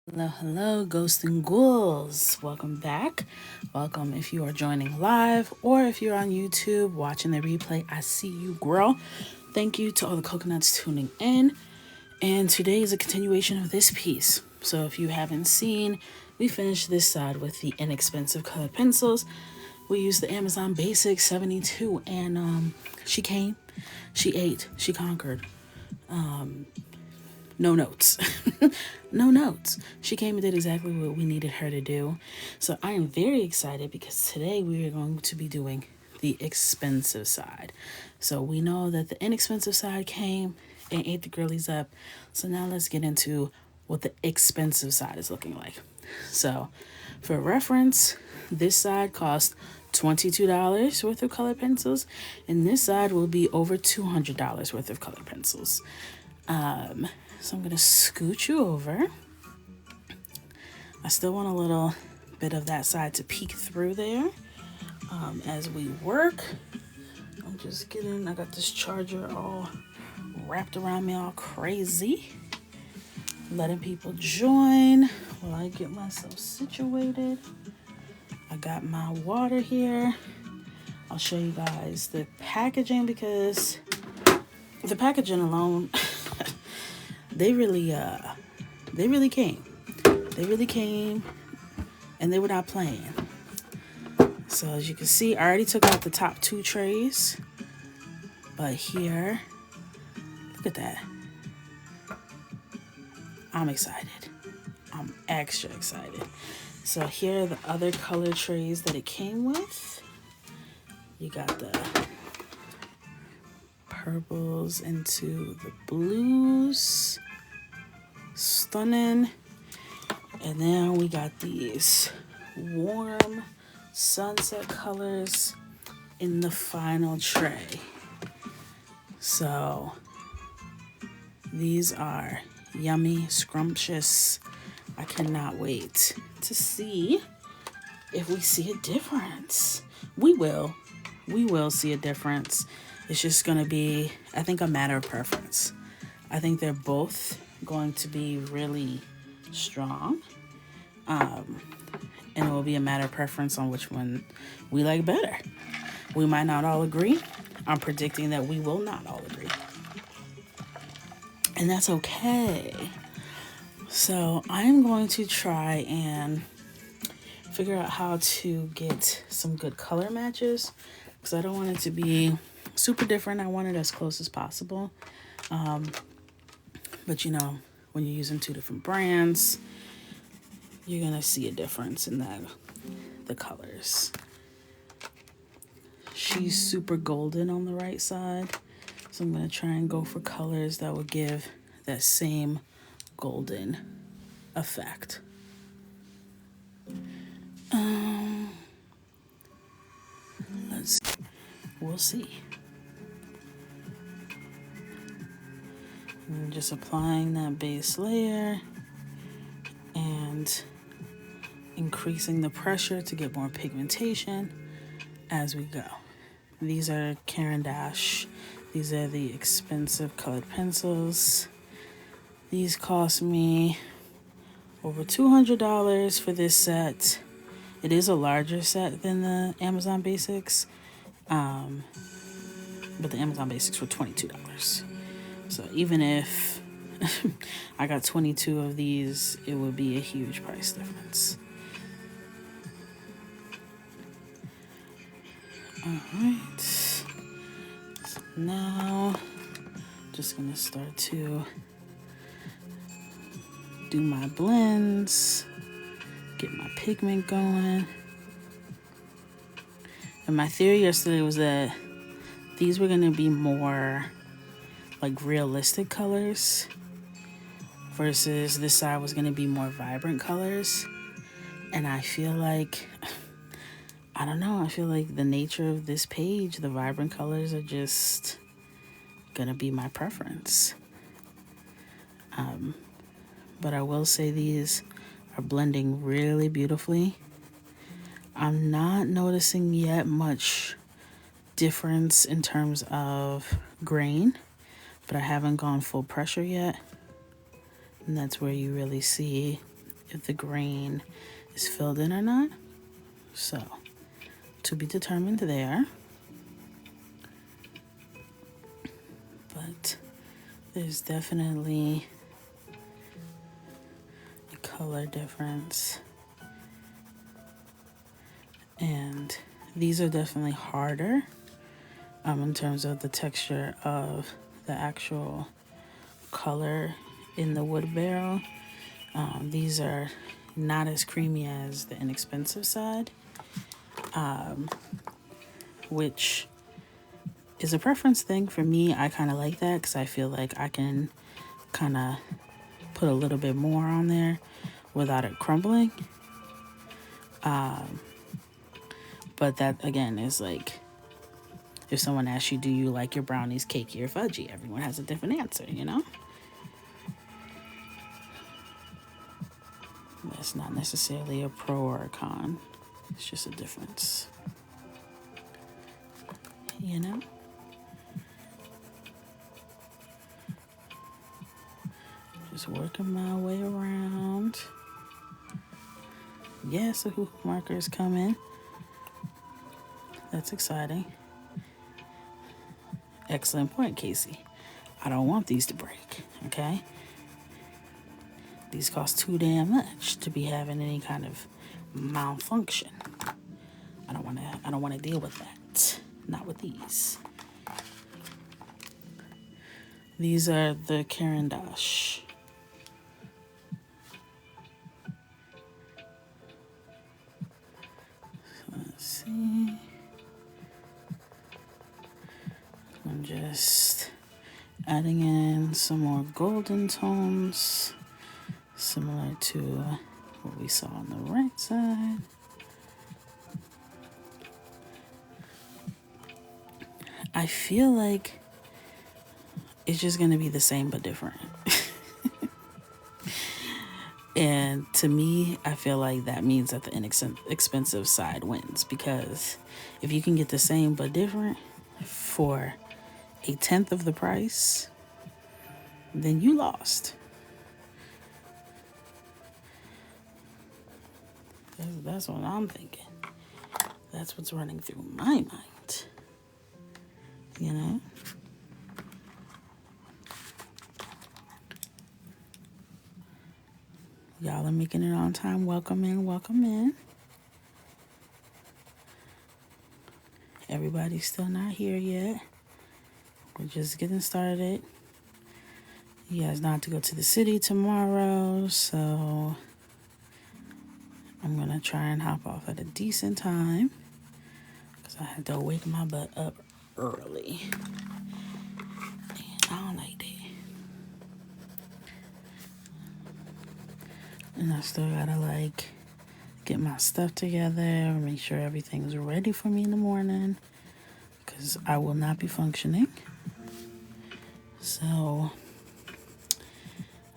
Hello, hello, ghosts and ghouls. Welcome back. Welcome if you are joining live or if you're on YouTube watching the replay. I see you, girl. Thank you to all the coconuts tuning in. And today is a continuation of this piece. So if you haven't seen, we finished this side with the inexpensive colored pencils. We used the Amazon Basic 72, and she came, she ate, she conquered. No notes. No notes. She came and did exactly what we needed her to do. So I am very excited because today we are going to be doing the expensive side. So we know that the inexpensive side came and ate the girlies up. So now let's get into what the expensive side is looking like. So for reference, this side cost $22 worth of colored pencils, and this side will be over $200 worth of colored pencils. So I'm going to scoot you over. I still want a little bit of that side to peek through there as we work. I'm just I got this charger all wrapped around me all crazy. Letting people join while I get myself situated. I got my water here. I'll show you guys the packaging because the packaging alone they really came. They really came and they were not playing. So as you can see, I already took out the top two trays. But here, look at that. I'm excited. I'm extra excited. So here are the other color trays that it came with. You got the purples into the blues. Stunning. And then we got these warm sunset colors in the final tray. So these are yummy, scrumptious. I cannot wait to see if we see a difference. We will see a difference. It's just going to be, I think, a matter of preference. I think they're both going to be really strong. And it will be a matter of preference on which one we like better. We might not all agree. I'm predicting that we will not all agree. And that's okay. So I'm going to try and figure out how to get some good color matches because I don't want it to be super different. I want it as close as possible. But you know, when you're using two different brands, you're gonna see a difference in the colors. She's super golden on the right side, so I'm gonna try and go for colors that will give that same golden effect. Let's see. We'll see. I'm just applying that base layer and increasing the pressure to get more pigmentation as we go. These are Caran d'Ache. These are the expensive colored pencils. These cost me over $200 for this set. It is a larger set than the Amazon Basics, but the Amazon Basics were $22. So even if I got 22 of these, it would be a huge price difference. Alright, so now just gonna start to do my blends, get my pigment going. And my theory yesterday was that these were gonna be more like realistic colors versus this side was gonna be more vibrant colors. And I feel like I don't know. I feel like the nature of this page, the vibrant colors are just gonna be my preference. But I will say these are blending really beautifully. I'm not noticing yet much difference in terms of grain, but I haven't gone full pressure yet. And that's where you really see if the grain is filled in or not. So, to be determined there. But there's definitely a color difference. And these are definitely harder in terms of the texture of the actual color in the wood barrel. These are not as creamy as the inexpensive side, which is a preference thing for me. I kind of like that because I feel like I can kind of put a little bit more on there without it crumbling. But that, again, is like, if someone asks you, do you like your brownies cakey or fudgy? Everyone has a different answer, you know? That's not necessarily a pro or a con. It's just a difference. You know? Just working my way around. Yes, the hook marker is coming. That's exciting. Excellent point, Casey. I don't want these to break, okay? These cost too damn much to be having any kind of malfunction. I don't want to deal with that. Not with these. These are the Caran d'Ache. Let's see. I'm just adding in some more golden tones, similar to what we saw on the right side. I feel like it's just going to be the same but different. And to me, I feel like that means that the inexpensive side wins, because if you can get the same but different for 1/10 of the price, then you lost. That's what I'm thinking. That's what's running through my mind. You know? Y'all are making it on time. Welcome in, welcome in. Everybody's still not here yet. We're just getting started. You guys know I have to go to the city tomorrow, so I'm going to try and hop off at a decent time because I had to wake my butt up early. And I don't like that. And I still gotta like get my stuff together, make sure everything's ready for me in the morning, because I will not be functioning. So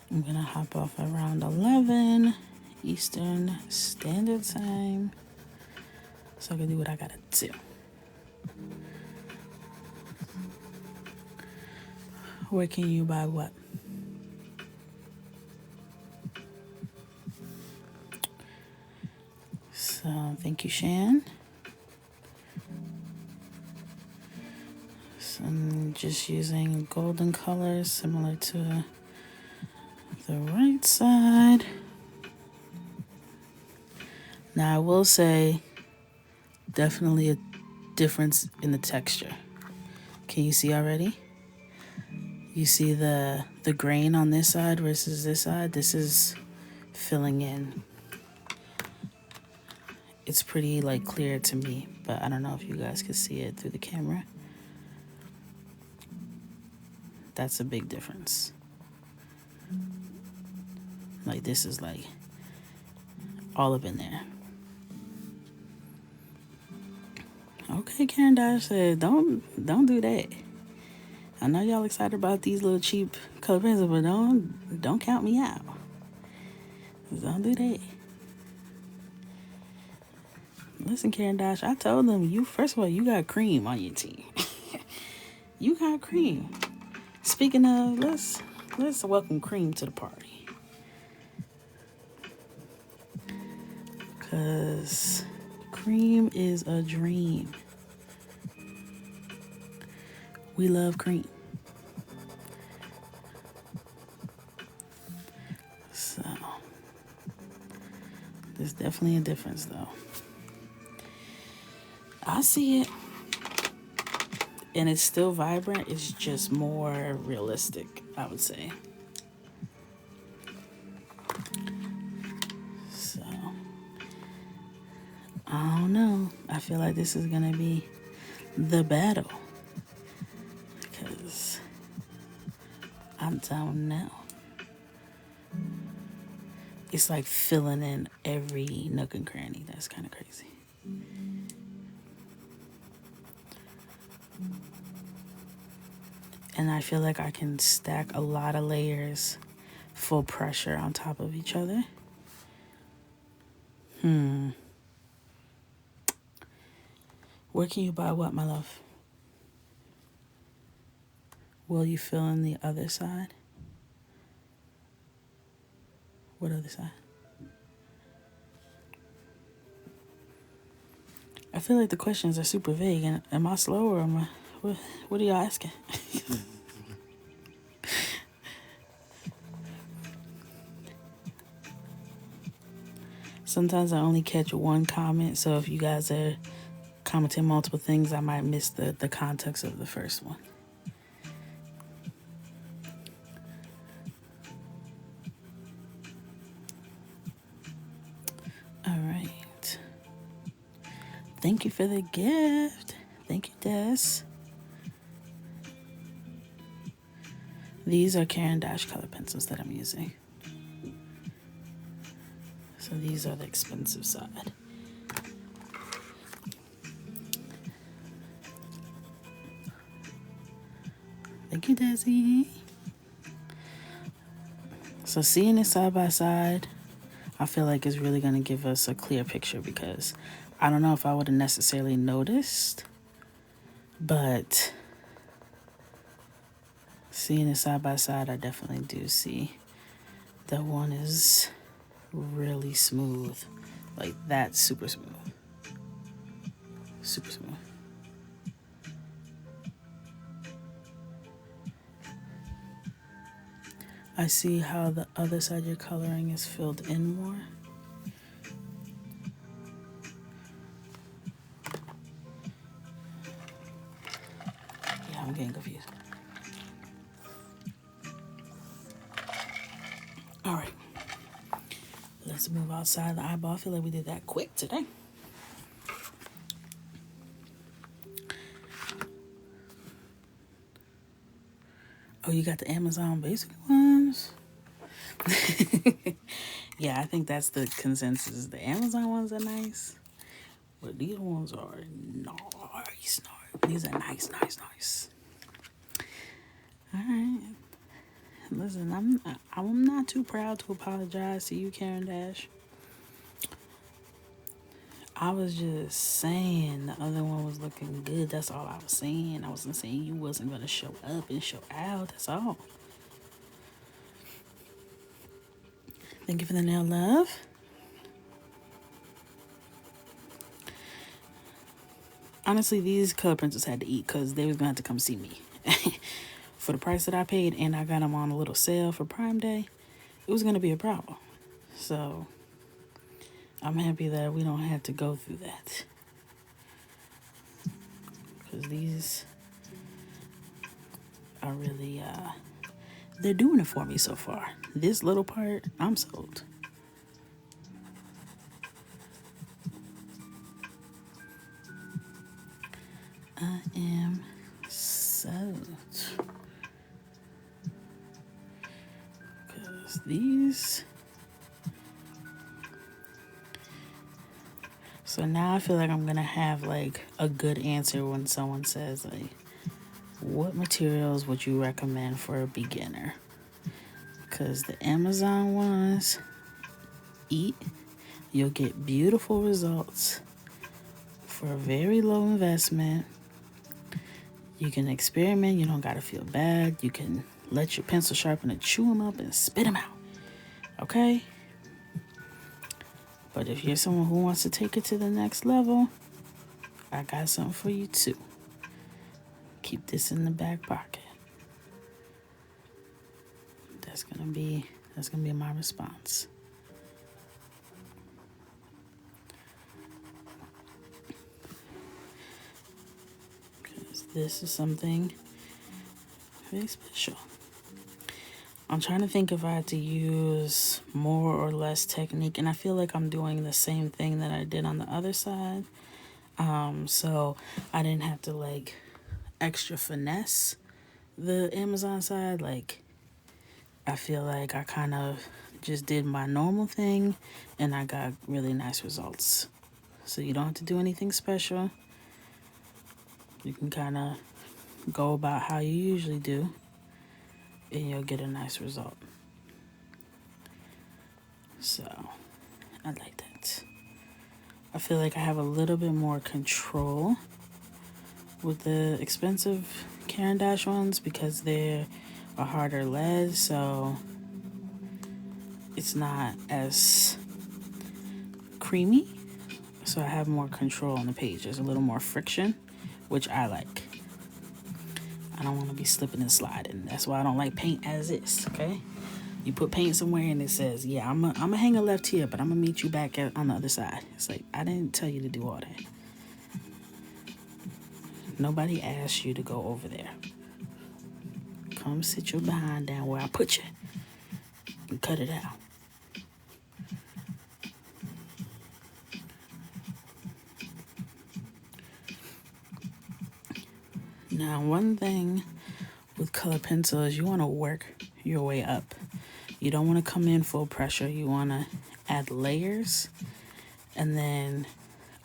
I'm gonna hop off around 11 Eastern Standard Time so I can do what I gotta do. Working you by what? So thank you, Shan. So I'm just using golden colors similar to the right side. Now I will say definitely a difference in the texture. Can you see already? You see the grain on this side versus this side? This is filling in. It's pretty like clear to me, but I don't know if you guys can see it through the camera. That's a big difference. Like this is like all up in there. Okay, Caran d'Ache said, don't do that. I know y'all excited about these little cheap color pencils, but don't count me out. Don't do that. Listen, Caran d'Ache, I told them, first of all, you got cream on your team. You got cream. Speaking of, let's welcome cream to the party. 'Cause cream is a dream. We love cream. So there's definitely a difference though. I see it. And it's still vibrant. It's just more realistic, I would say. So I don't know. I feel like this is gonna be the battle. Because I don't know. It's like filling in every nook and cranny. That's kind of crazy. And I feel like I can stack a lot of layers full pressure on top of each other. Where can you buy what, my love? Will you fill in the other side? What other side? I feel like the questions are super vague. And am I slow or am I... What are y'all asking? Sometimes I only catch one comment, so if you guys are commenting multiple things, I might miss the context of the first one. All right. Thank you for the gift. Thank you, Des. These are Caran d'Ache color pencils that I'm using. So these are the expensive side. Thank you, Desi. So seeing it side by side, I feel like it's really going to give us a clear picture because I don't know if I would have necessarily noticed, but seeing it side by side, I definitely do see that one is really smooth. Like that's super smooth. Super smooth. I see how the other side you're coloring is filled in more. Yeah, I'm getting confused. All right. Let's move outside the eyeball. I feel like we did that quick today. Oh, you got the Amazon basic ones? Yeah, I think that's the consensus. The Amazon ones are nice, but these ones are nice. These are nice. All right. Listen, I'm not too proud to apologize to you, Caran d'Ache. I was just saying the other one was looking good. That's all I was saying. I wasn't saying you wasn't going to show up and show out. That's all. Thank you for the nail, love. Honestly, these color pencils had to eat because they was going to have to come see me. For the price that I paid, and I got them on a little sale for Prime Day, it was going to be a problem. So I'm happy that we don't have to go through that. Because these are really, they're doing it for me so far. This little part, I'm sold. I am sold. Because these... So now I feel like I'm going to have like a good answer when someone says like, what materials would you recommend for a beginner? Because the Amazon ones, you'll get beautiful results for a very low investment. You can experiment. You don't got to feel bad. You can let your pencil sharpener chew them up and spit them out. Okay? But if you're someone who wants to take it to the next level, I got something for you too. Keep this in the back pocket. That's gonna be my response. Because this is something very special. I'm trying to think if I had to use more or less technique, and I feel like I'm doing the same thing that I did on the other side. So I didn't have to like extra finesse the Amazon side. Like, I feel like I kind of just did my normal thing and I got really nice results. So you don't have to do anything special. You can kind of go about how you usually do and you'll get a nice result. So I like that. I feel like I have a little bit more control with the expensive Caran d'Ache ones because they're a harder lead, so it's not as creamy. So I have more control on the page. There's a little more friction, which I like. I don't want to be slipping and sliding. That's why I don't like paint as is, okay? You put paint somewhere and it says, yeah, I'm gonna hang a left here, but I'm gonna meet you back on the other side. It's like, I didn't tell you to do all that. Nobody asked you to go over there. Come sit your behind down where I put you and cut it out. Now, one thing with color pencil is you want to work your way up. You don't want to come in full pressure. You want to add layers and then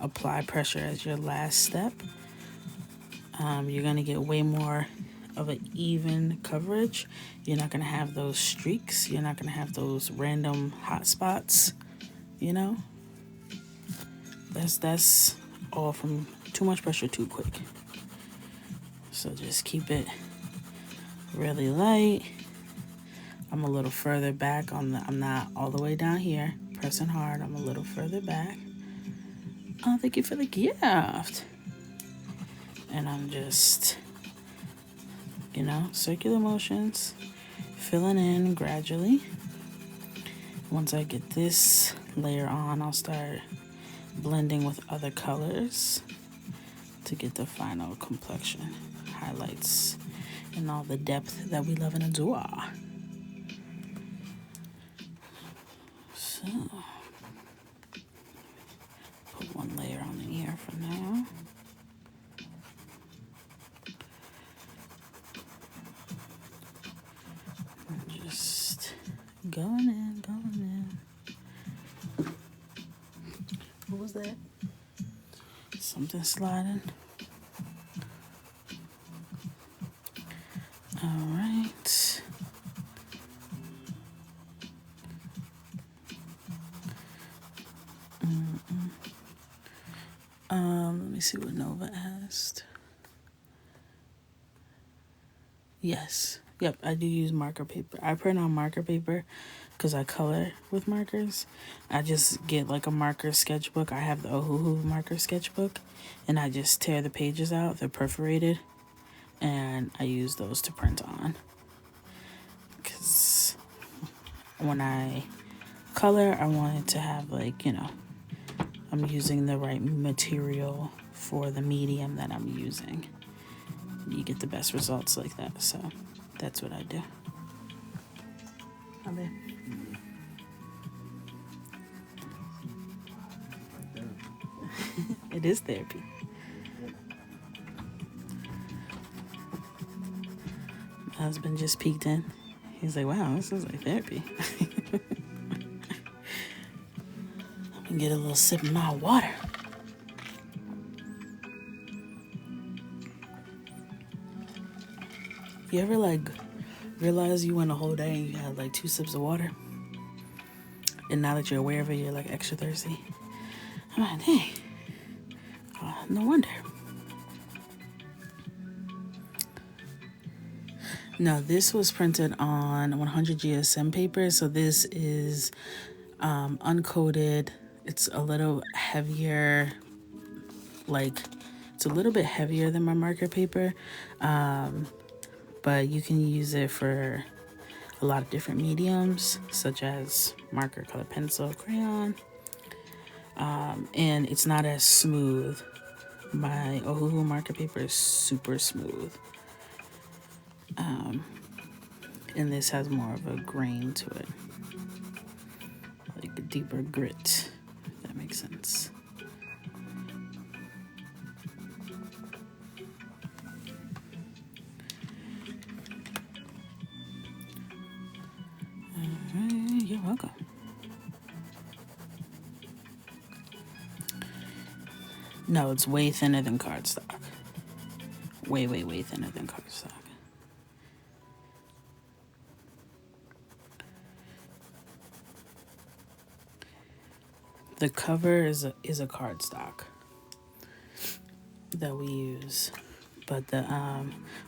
apply pressure as your last step. You're going to get way more of an even coverage. You're not going to have those streaks. You're not going to have those random hot spots, you know? That's all from too much pressure too quick. So just keep it really light. I'm a little further back I'm not all the way down here pressing hard. I'm a little further back. Oh, thank you for the gift. And I'm just, circular motions, filling in gradually. Once I get this layer on, I'll start blending with other colors to get the final complexion, highlights, and all the depth that we love and adore. So, put one layer on the ear for now. And just going in. What was that? Something sliding. All right. Let me see what Nova asked. Yes. Yep, I do use marker paper. I print on marker paper because I color with markers. I just get like a marker sketchbook. I have the Ohuhu marker sketchbook, and I just tear the pages out. They're perforated, and I use those to print on. Because when I color, I want it to have I'm using the right material for the medium that I'm using. You get the best results like that, so that's what I do. Okay. It is therapy. My husband just peeked in. He's like, wow, this is like therapy. Let me get a little sip of my water. You ever realize you went a whole day and you had 2 sips of water? And now that you're aware of it, you're extra thirsty. I'm like, hey, no wonder. No, this was printed on 100 GSM paper. So this is uncoated It's a little heavier, like it's a little bit heavier than my marker paper, but you can use it for a lot of different mediums, such as marker, color pencil, crayon, and it's not as smooth. My Ohuhu marker paper is super smooth, and this has more of a grain to it, like a deeper grit, if that makes sense. You're welcome. No, it's way thinner than cardstock. Way, way, way thinner than cardstock. The cover is a cardstock that we use, but the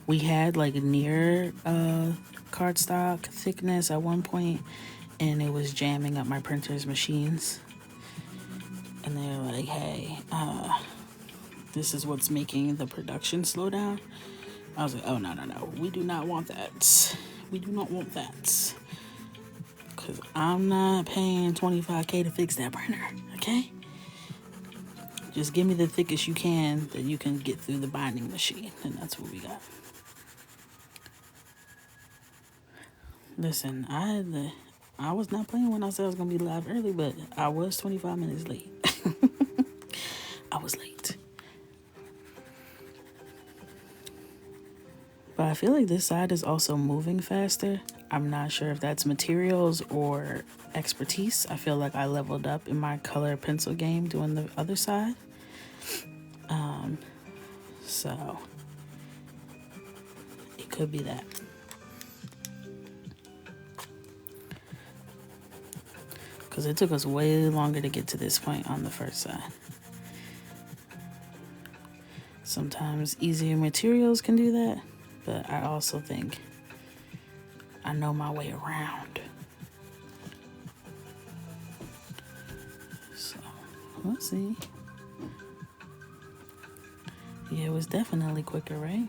we had like near cardstock thickness at one point, and it was jamming up my printer's machines. And they're like, "Hey, this is what's making the production slow down." I was like, "Oh no, no, no! We do not want that. We do not want that." Because I'm not paying $25K to fix that printer, okay? Just give me the thickest you can that you can get through the binding machine, and that's what we got. Listen, I was not playing when I said I was going to be live early, but I was 25 minutes late. I was late. But I feel like this side is also moving faster. I'm not sure if that's materials or expertise. I feel like I leveled up in my color pencil game doing the other side. So it could be that. Because it took us way longer to get to this point on the first side. Sometimes easier materials can do that, but I also think I know my way around. So, let's see. Yeah, it was definitely quicker, right?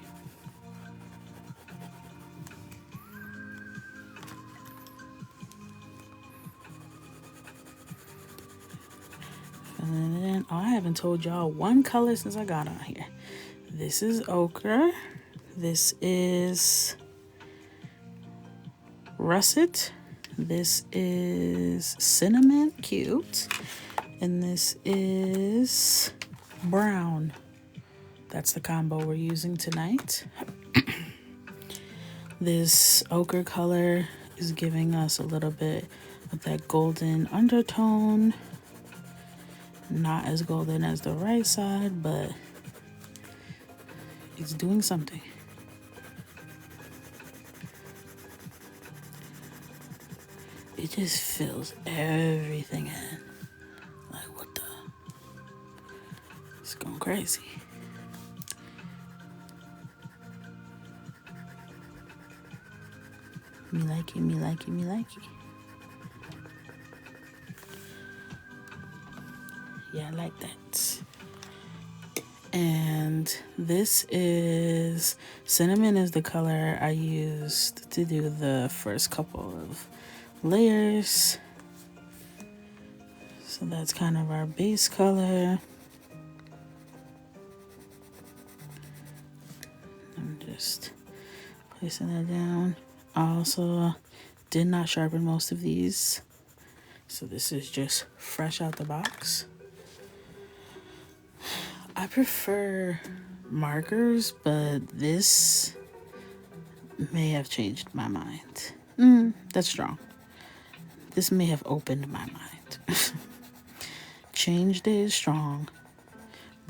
And then, oh, I haven't told y'all one color since I got on here. This is ochre. This is russet. This is cinnamon, cute. And this is brown. That's the combo we're using tonight. This ochre color is giving us a little bit of that golden undertone. Not as golden as the right side, but it's doing something. It just fills everything in. Like, what the? It's going crazy. Me like it, me like it, me like it. Yeah, I like that. And this is cinnamon is the color I used to do the first couple of layers. So that's kind of our base color. I'm just placing that down. I also did not sharpen most of these. So this is just fresh out the box. I prefer markers, but this may have changed my mind. That's strong. This may have opened my mind. Changed it is strong,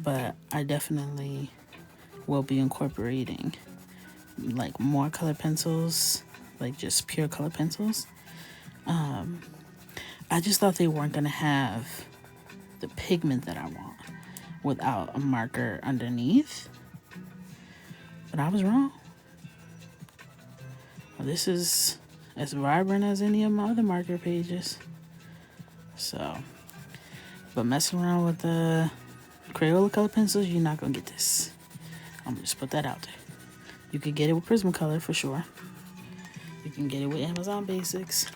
but I definitely will be incorporating like more color pencils, like just pure color pencils. I just thought they weren't gonna have the pigment that I want without a marker underneath, but I was wrong. Well, this is as vibrant as any of my other marker pages. So, But messing around with the Crayola color pencils, you're not going to get this. I'm going to just put that out there. You can get it with Prismacolor for sure. You can get it with Amazon Basics.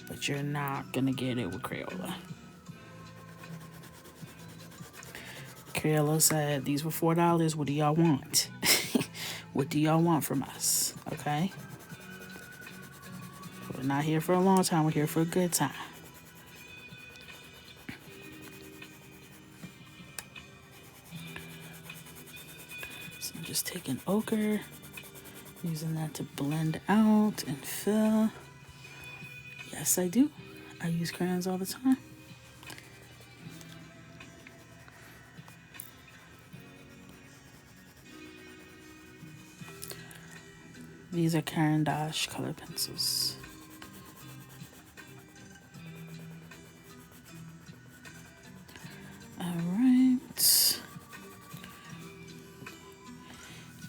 But you're not going to get it with Crayola. Crayola said these were $4. What do y'all want? What do y'all want from us? Okay? We're not here for a long time. We're here for a good time. So I'm just taking ochre, using that to blend out and fill. Yes, I do. I use crayons all the time. These are Caran d'Ache color pencils. All right.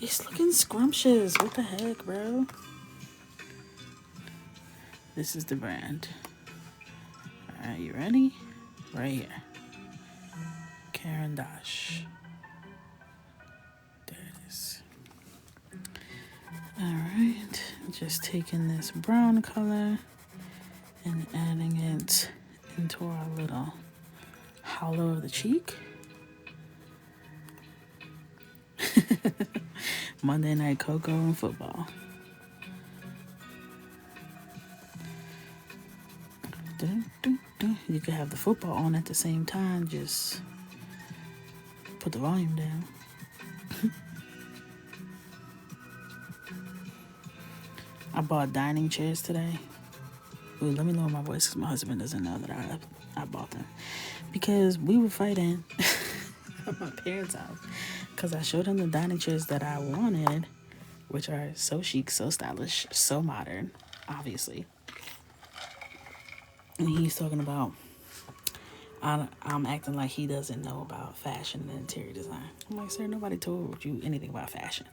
It's looking scrumptious. What the heck, bro? This is the brand. All right, you ready? Right here. Caran d'Ache. There it is. All right, just taking this brown color and adding it into our little hollow of the cheek. Monday night Coco and football. You could have the football on at the same time, just put the volume down. I bought dining chairs today. Ooh, let me lower my voice because my husband doesn't know that I bought them. Because we were fighting at my parents' house. Because I showed him the dining chairs that I wanted, which are so chic, so stylish, so modern, obviously. And he's talking about, I'm acting like he doesn't know about fashion and interior design. I'm like, sir, nobody told you anything about fashion.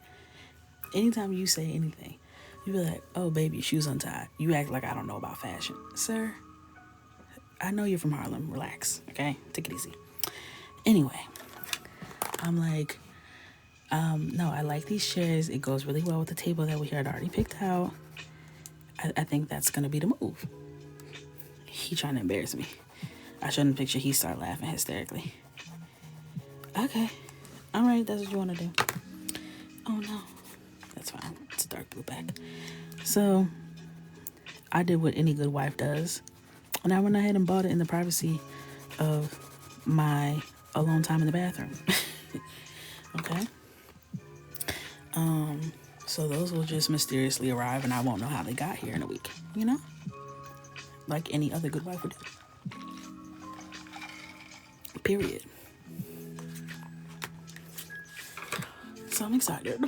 Anytime you say anything, you be like, oh, baby, shoes untied. You act like I don't know about fashion. Sir, I know you're from Harlem. Relax, okay? Take it easy. Anyway, I'm like, no, I like these chairs. It goes really well with the table that we had already picked out. I think that's going to be the move. He trying to embarrass me. I showed him a picture. He started laughing hysterically. Okay. All right, that's what you want to do. Oh, no. That's fine. It's a dark blue back. So I did what any good wife does. And I went ahead and bought it in the privacy of my alone time in the bathroom. Okay? So those will just mysteriously arrive and I won't know how they got here in a week. You know? Like any other good wife would do. Period. So I'm excited.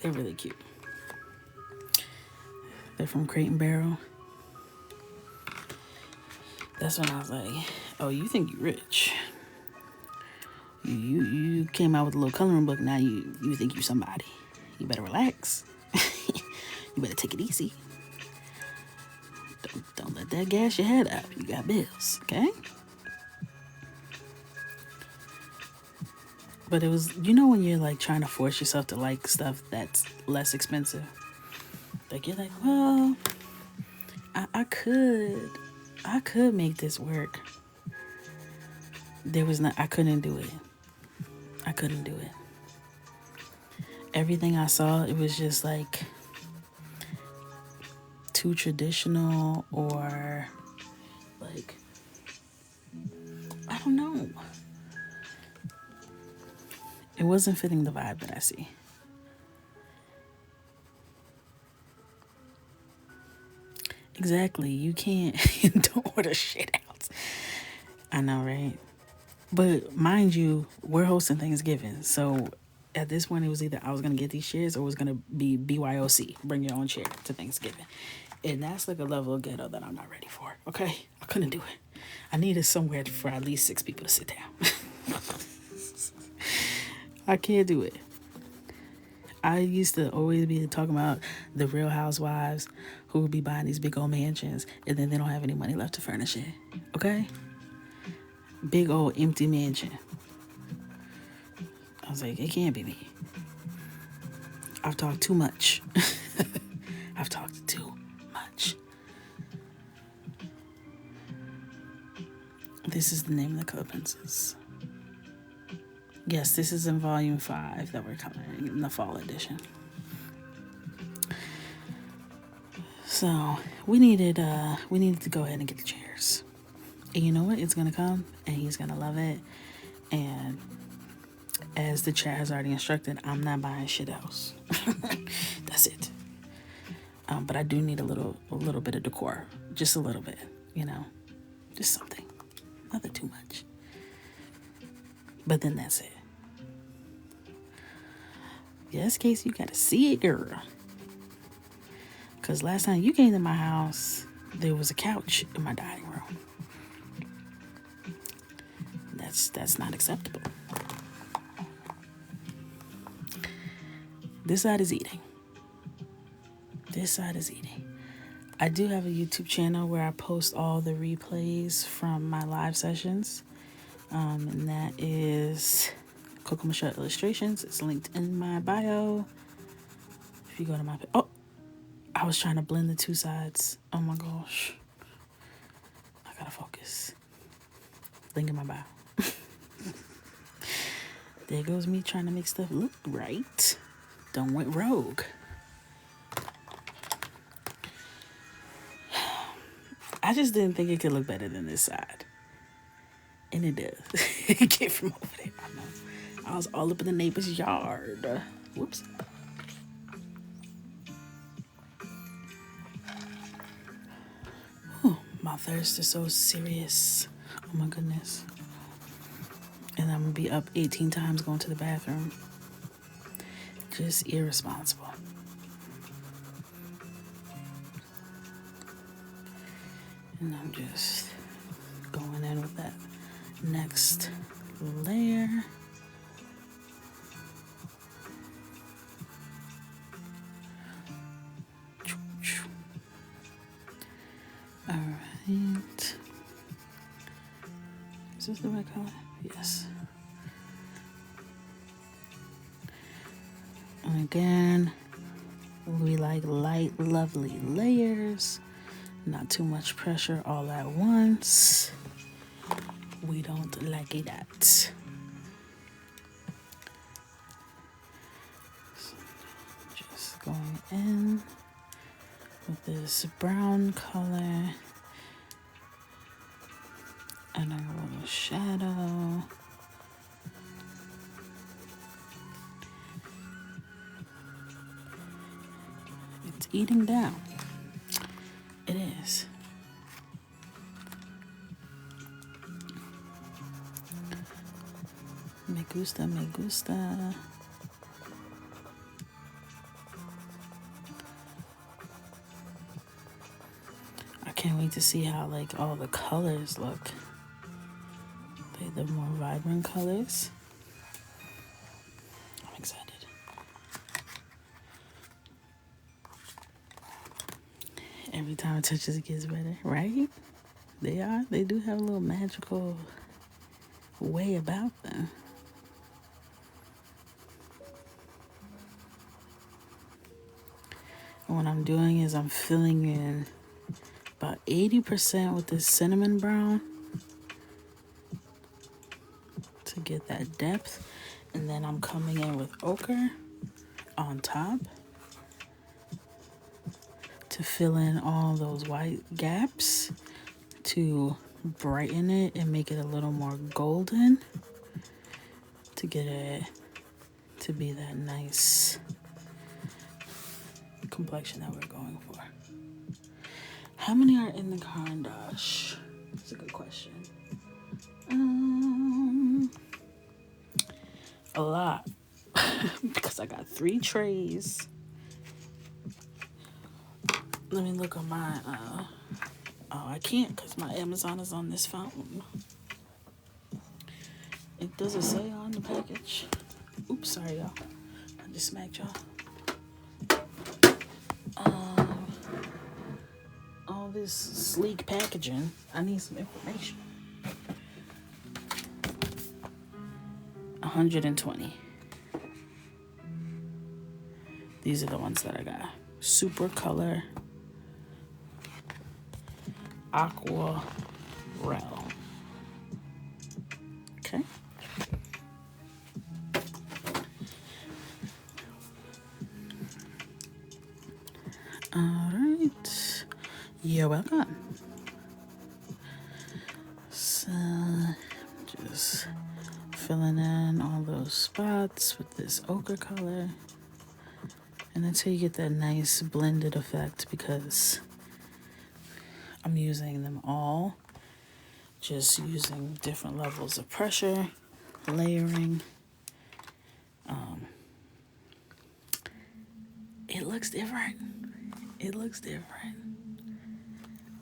They're really cute. They're from Crate and Barrel. That's when I was like, oh, you think you're rich. You came out with a little coloring book. Now you think you're somebody. You better relax. You better take it easy. Don't let that gas your head up. You got bills, okay? But it was, you know, when you're like trying to force yourself to like stuff that's less expensive. Like you're like, well, I could make this work. I couldn't do it. I couldn't do it. Everything I saw, it was just like too traditional or like, I don't know. It wasn't fitting the vibe that I see. Exactly. You can't, don't order shit out. I know, right? But mind you, we're hosting Thanksgiving. So at this point, it was either I was going to get these chairs or it was going to be BYOC, bring your own chair to Thanksgiving. And that's like a level of ghetto that I'm not ready for, okay? I couldn't do it. I needed somewhere for at least 6 people to sit down. I can't do it. I used to always be talking about the Real Housewives who will be buying these big old mansions and then they don't have any money left to furnish it. Okay? Big old empty mansion. I was like, it can't be me. I've talked too much. I've talked too much. This is the name of the Color Princess. Yes, this is in volume 5 that we're covering in the fall edition. So we needed to go ahead and get the chairs. And you know what? It's gonna come and he's gonna love it. And as the chat has already instructed, I'm not buying shit else. That's it. But I do need a little bit of decor. Just a little bit, just something. Nothing too much. But then that's it. Yes, Casey, you gotta see it, girl. Because last time you came to my house, there was a couch in my dining room. That's not acceptable. This side is eating. I do have a YouTube channel where I post all the replays from my live sessions. And that is Coco Illustrations. It's linked in my bio. If you go to my... Oh! I was trying to blend the two sides. Oh my gosh. I gotta focus. Link in my bio. There goes me trying to make stuff look right. Don't went rogue. I just didn't think it could look better than this side. And it does. It came from over there. I know. I was all up in the neighbor's yard. Whoops. Whew, my thirst is so serious. Oh my goodness. And I'm going to be up 18 times going to the bathroom. Just irresponsible. And I'm just going in with that next layer. All right. Is this the right color? Yes. And again, we like light, lovely layers. Not too much pressure all at once. We don't like it that. Just going in with this brown color and a little shadow. It's eating down. It is. Me gusta, me gusta. I can't wait to see how all the colors look. The more vibrant colors. I'm excited. Every time it touches, it gets better, right? They do have a little magical way about them. And what I'm doing is I'm filling in about 80% with this cinnamon brown to get that depth. And then I'm coming in with ochre on top to fill in all those white gaps to brighten it and make it a little more golden to get it to be that nice complexion that we're going for. How many are in the Karandash? That's a good question. A lot. Because I got 3 trays. Let me look on my, I can't because my Amazon is on this phone. It doesn't say on the package. Oops, sorry, y'all. I just smacked y'all. this sleek packaging, I need some information. 120. These are the ones that I got. Super Color Aquarel. Okay. All right. You're welcome. So, just filling in all those spots with this ochre color. And that's how you get that nice blended effect, because I'm using them all. Just using different levels of pressure, layering. It looks different. It looks different.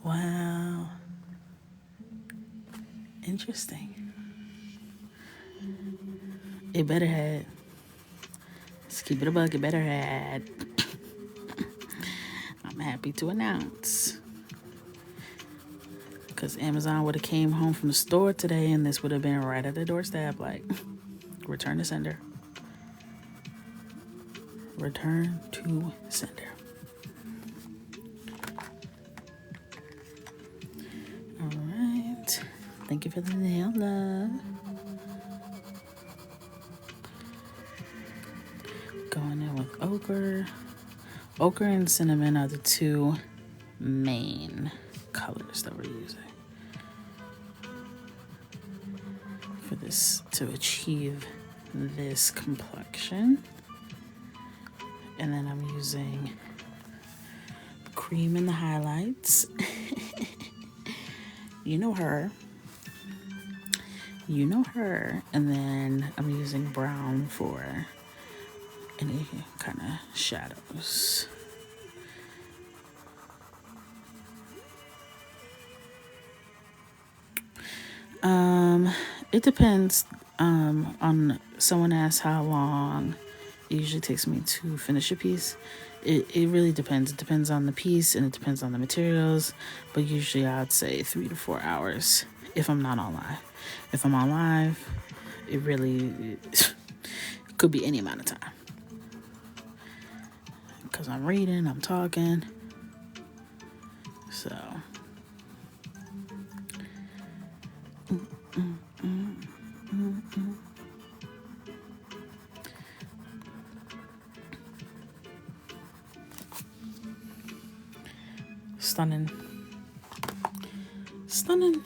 Wow. Interesting. It better had. Let's keep it a buck. It better had. I'm happy to announce, because Amazon would have came home from the store today and this would have been right at the doorstep, like, return to sender. Return to sender. All right. Thank you for the nail, love. Going in with ochre. Ochre and cinnamon are the two main colors that we're using for this to achieve this complexion. And then I'm using cream in the highlights. You know her. You know her. And then I'm using brown for any kind of shadows. It depends. On someone asked how long it usually takes me to finish a piece. It really depends. It depends on the piece and it depends on the materials. But usually I'd say 3 to 4 hours if I'm not on live. If I'm on live, it really could be any amount of time. Because I'm reading, I'm talking. So. Stunning. Stunning.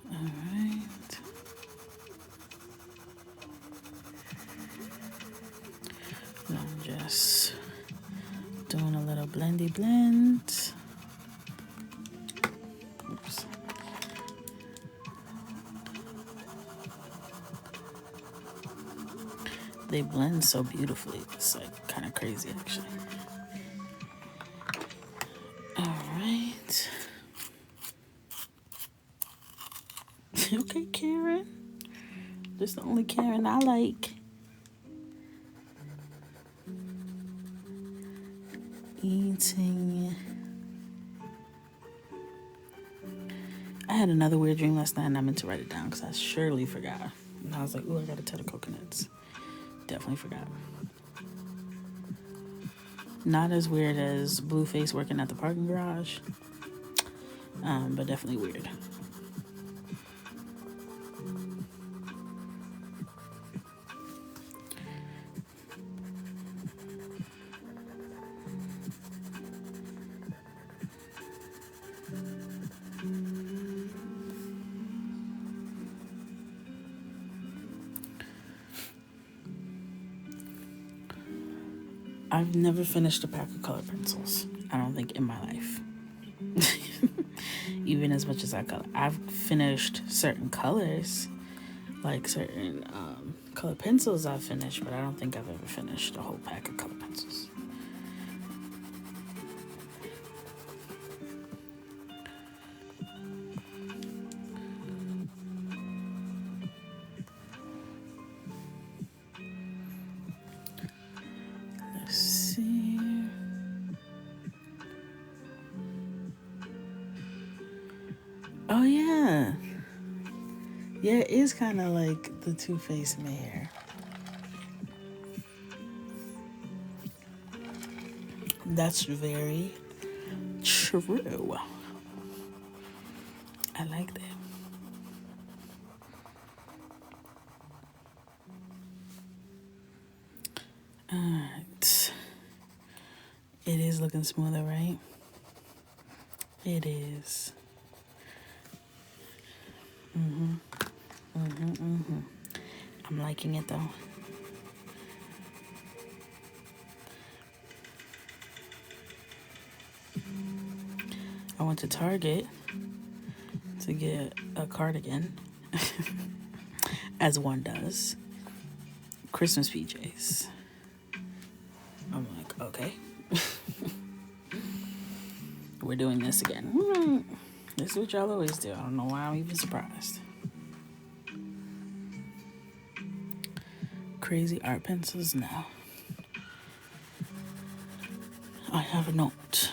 All right. And I'm just doing a little blendy blend. Oops. They blend so beautifully. It's like kind of crazy, actually. All right. Okay, Karen. This is the only Karen I like. Eating. I had another weird dream last night and I meant to write it down because I surely forgot. And I was like, ooh, I gotta tell the coconuts. Definitely forgot. Not as weird as Blueface working at the parking garage, but definitely weird. I've never finished a pack of color pencils. I don't think in my life. Even as much as I color. I've finished certain colors, like certain color pencils I've finished, but I don't think I've ever finished a whole pack of color pencils. Let's see. Oh, yeah. Yeah, it is kind of like the Two-Face mayor. That's very true. I like that. Alright. It is looking smoother, right? It is. I'm liking it though. I went to Target to get a cardigan, as one does. Christmas PJs. I'm like, okay. We're doing this again. This is what y'all always do. I don't know why I'm even surprised. Crazy art pencils now. I have a note.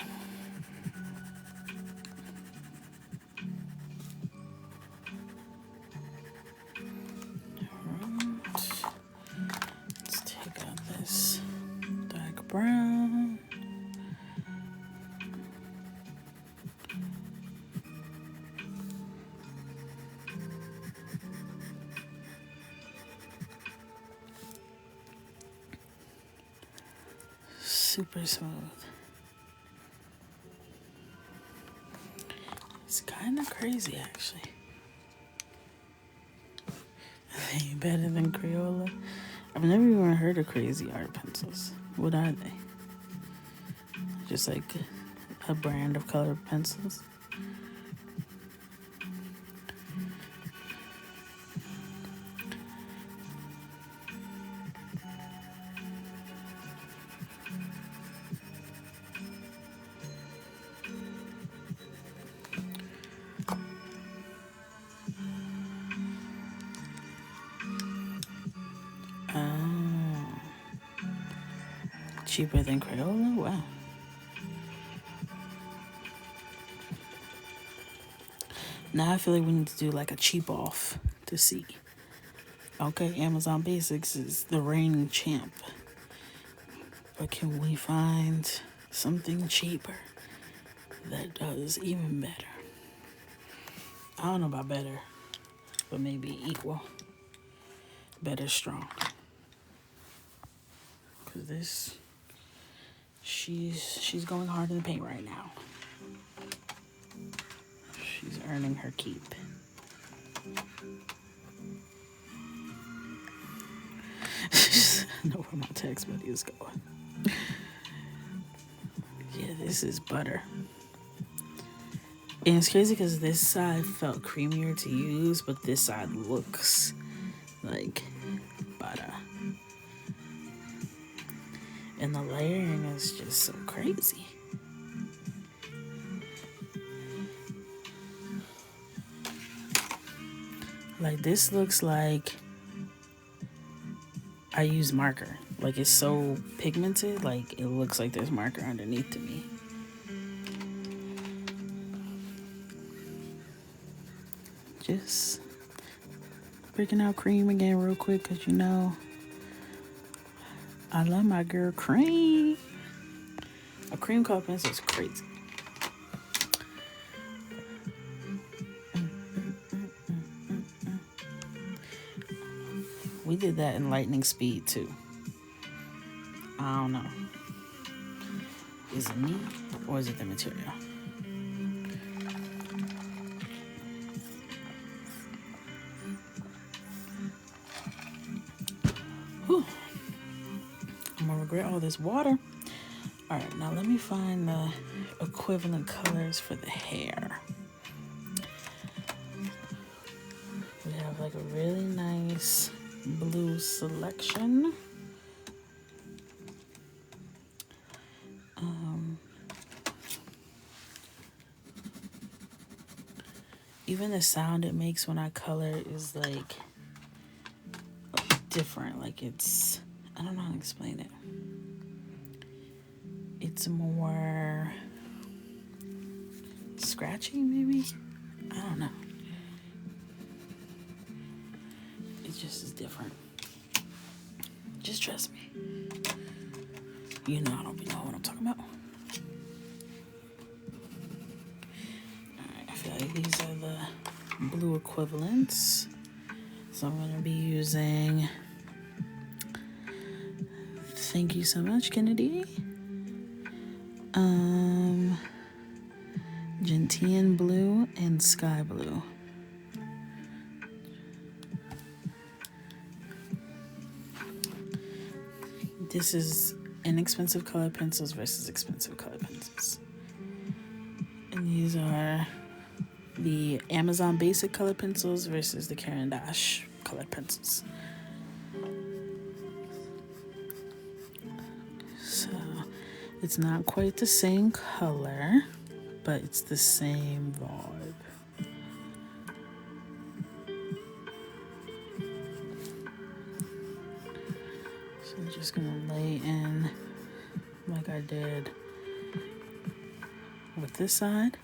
Let's take out this dark brown. Super smooth. It's kind of crazy, actually. They better than Crayola. I've never even heard of crazy art pencils. What are they? Just like a brand of colored pencils? Cheaper than Crayola? Wow. Now I feel like we need to do like a cheap off to see. Okay, Amazon Basics is the reigning champ. But can we find something cheaper that does even better? I don't know about better, but maybe equal. Better strong. Cause this, she's going hard in the paint right now. She's earning her keep. I know where my text buddy is going. Yeah, this is butter. And it's crazy because this side felt creamier to use, but this side looks like butter. And the layering is just so crazy. Like, this looks like I use marker. Like, it's so pigmented, like it looks like there's marker underneath to me. Just breaking out cream again real quick, because you know I love my girl cream. A cream color pencil is crazy. We did that in lightning speed too. I don't know. Is it me or is it the material? Whew. I'm gonna regret all this water. All right, now let me find the equivalent colors for the hair. We have like a really nice blue selection. Even the sound it makes when I color is like different. Like it's, I don't know how to explain it. It's more scratchy, maybe? I don't know. It just is different. Just trust me. You know I don't know what I'm talking about. Alright, I feel like these are the blue equivalents. So I'm going to be using... Thank you so much, Kennedy. Gentian blue and sky blue. This is inexpensive colored pencils versus expensive colored pencils. And these are the Amazon basic colored pencils versus the Caran d'Ache colored pencils. So it's not quite the same color, but it's the same vibe. So I'm just gonna lay in like I did with this side.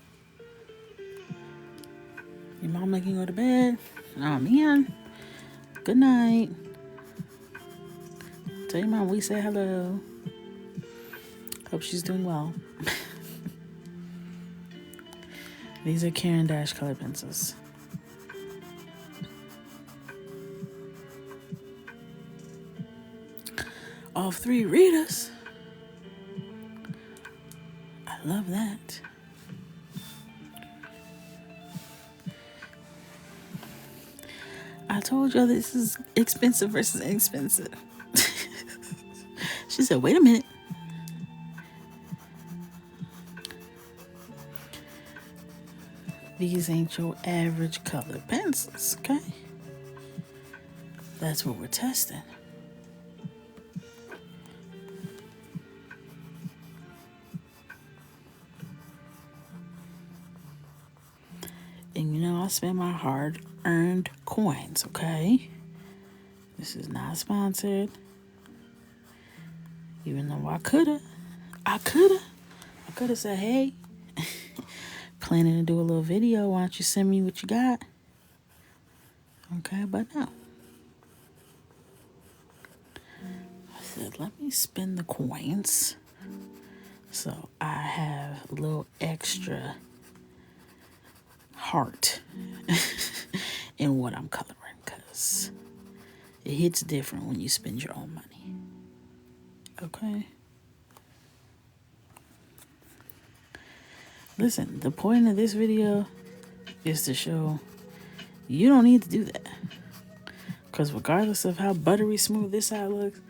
Your mom making you go to bed? Oh man. Good night. Tell your mom we say hello. Hope she's doing well. These are Caran d'Ache colored pencils. All 3 readers. I love that. I told y'all this is expensive versus inexpensive. She said, wait a minute. These ain't your average colored pencils, okay? That's what we're testing. And you know, I spend my hard-earned coins, okay? This is not sponsored. Even though I could have said, hey, planning to do a little video. Why don't you send me what you got? Okay, but no. I said, let me spend the coins so I have a little extra heart in what I'm coloring, because it hits different when you spend your own money. Okay? Listen, the point of this video is to show you don't need to do that. Because regardless of how buttery smooth this side looks,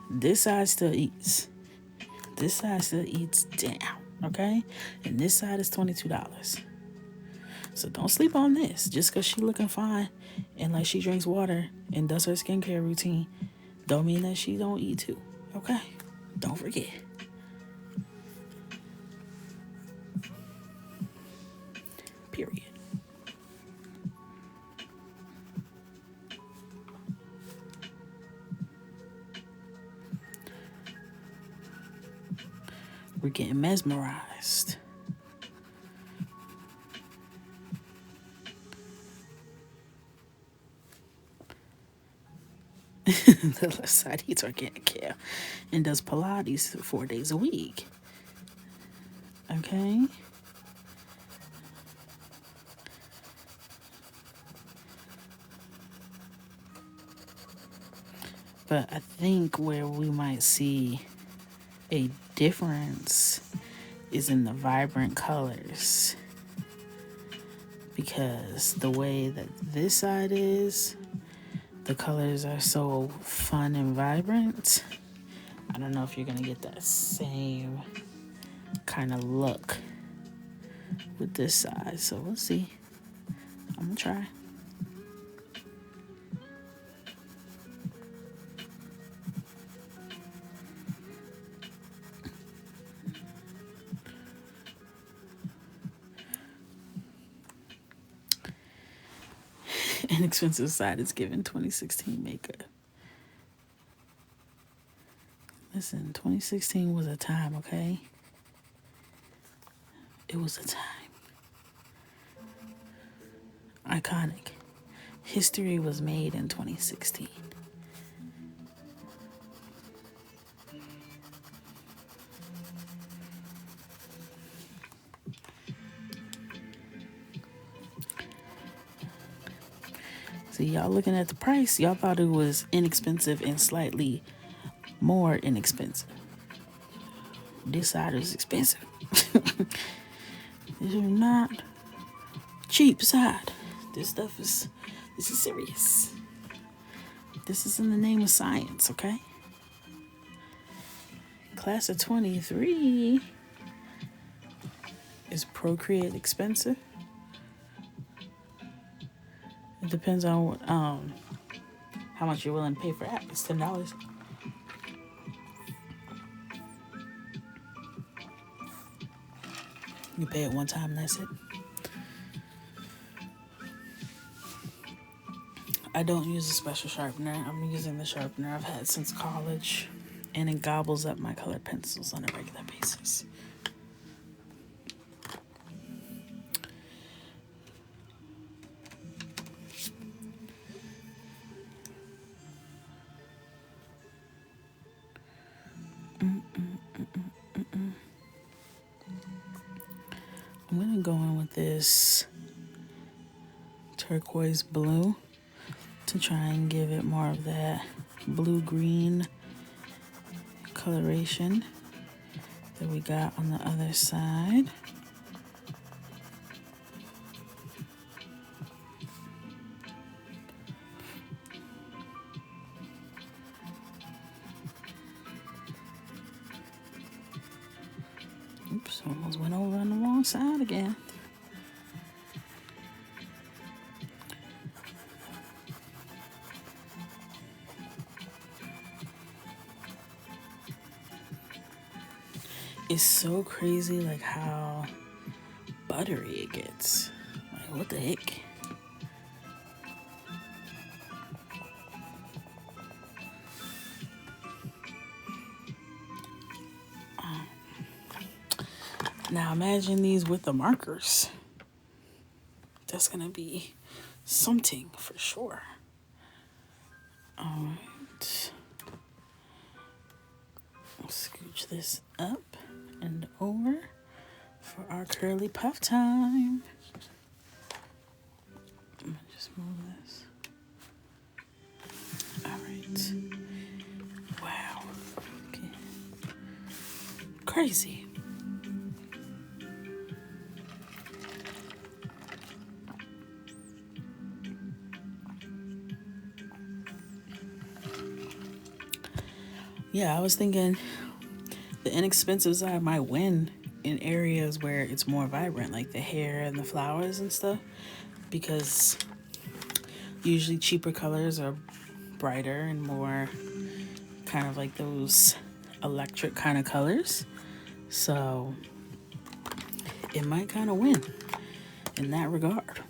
this side still eats. This side still eats down, okay? And this side is $22. So don't sleep on this. Just because she looking fine and like she drinks water and does her skincare routine, don't mean that she don't eat too, okay? Don't forget. Period. We're getting mesmerized. The left side eats organic kale and does Pilates 4 days a week. Okay? But I think where we might see a difference is in the vibrant colors. Because the way that this side is, the colors are so fun and vibrant. I don't know if you're going to get that same kind of look with this side. So we'll see. I'm going to try. Inexpensive side is given 2016 makeup. Listen, 2016 was a time, okay? It was a time. iconic. History was made in 2016. See, y'all looking at the price, y'all thought it was inexpensive and slightly more inexpensive. This side is expensive. This is not cheap side. This is serious. This is in the name of science, okay? Class of 23. Is Procreate expensive? It depends on how much you're willing to pay for that. It's $10. You pay it one time, that's it. I don't use a special sharpener. I'm using the sharpener I've had since college, and it gobbles up my colored pencils on a regular basis. I'm gonna go in with this turquoise blue to try and give it more of that blue-green coloration that we got on the other side. Oops, almost went over on the wrong side again. It's so crazy, like, how buttery it gets. Like, what the heck? Now imagine these with the markers. That's gonna be something for sure. Alright. Scooch this up and over for our curly puff time. I'm gonna just move this. Alright. Wow. Okay. Crazy. Yeah, I was thinking the inexpensive side might win in areas where it's more vibrant, like the hair and the flowers and stuff, because usually cheaper colors are brighter and more kind of like those electric kind of colors. So it might kind of win in that regard.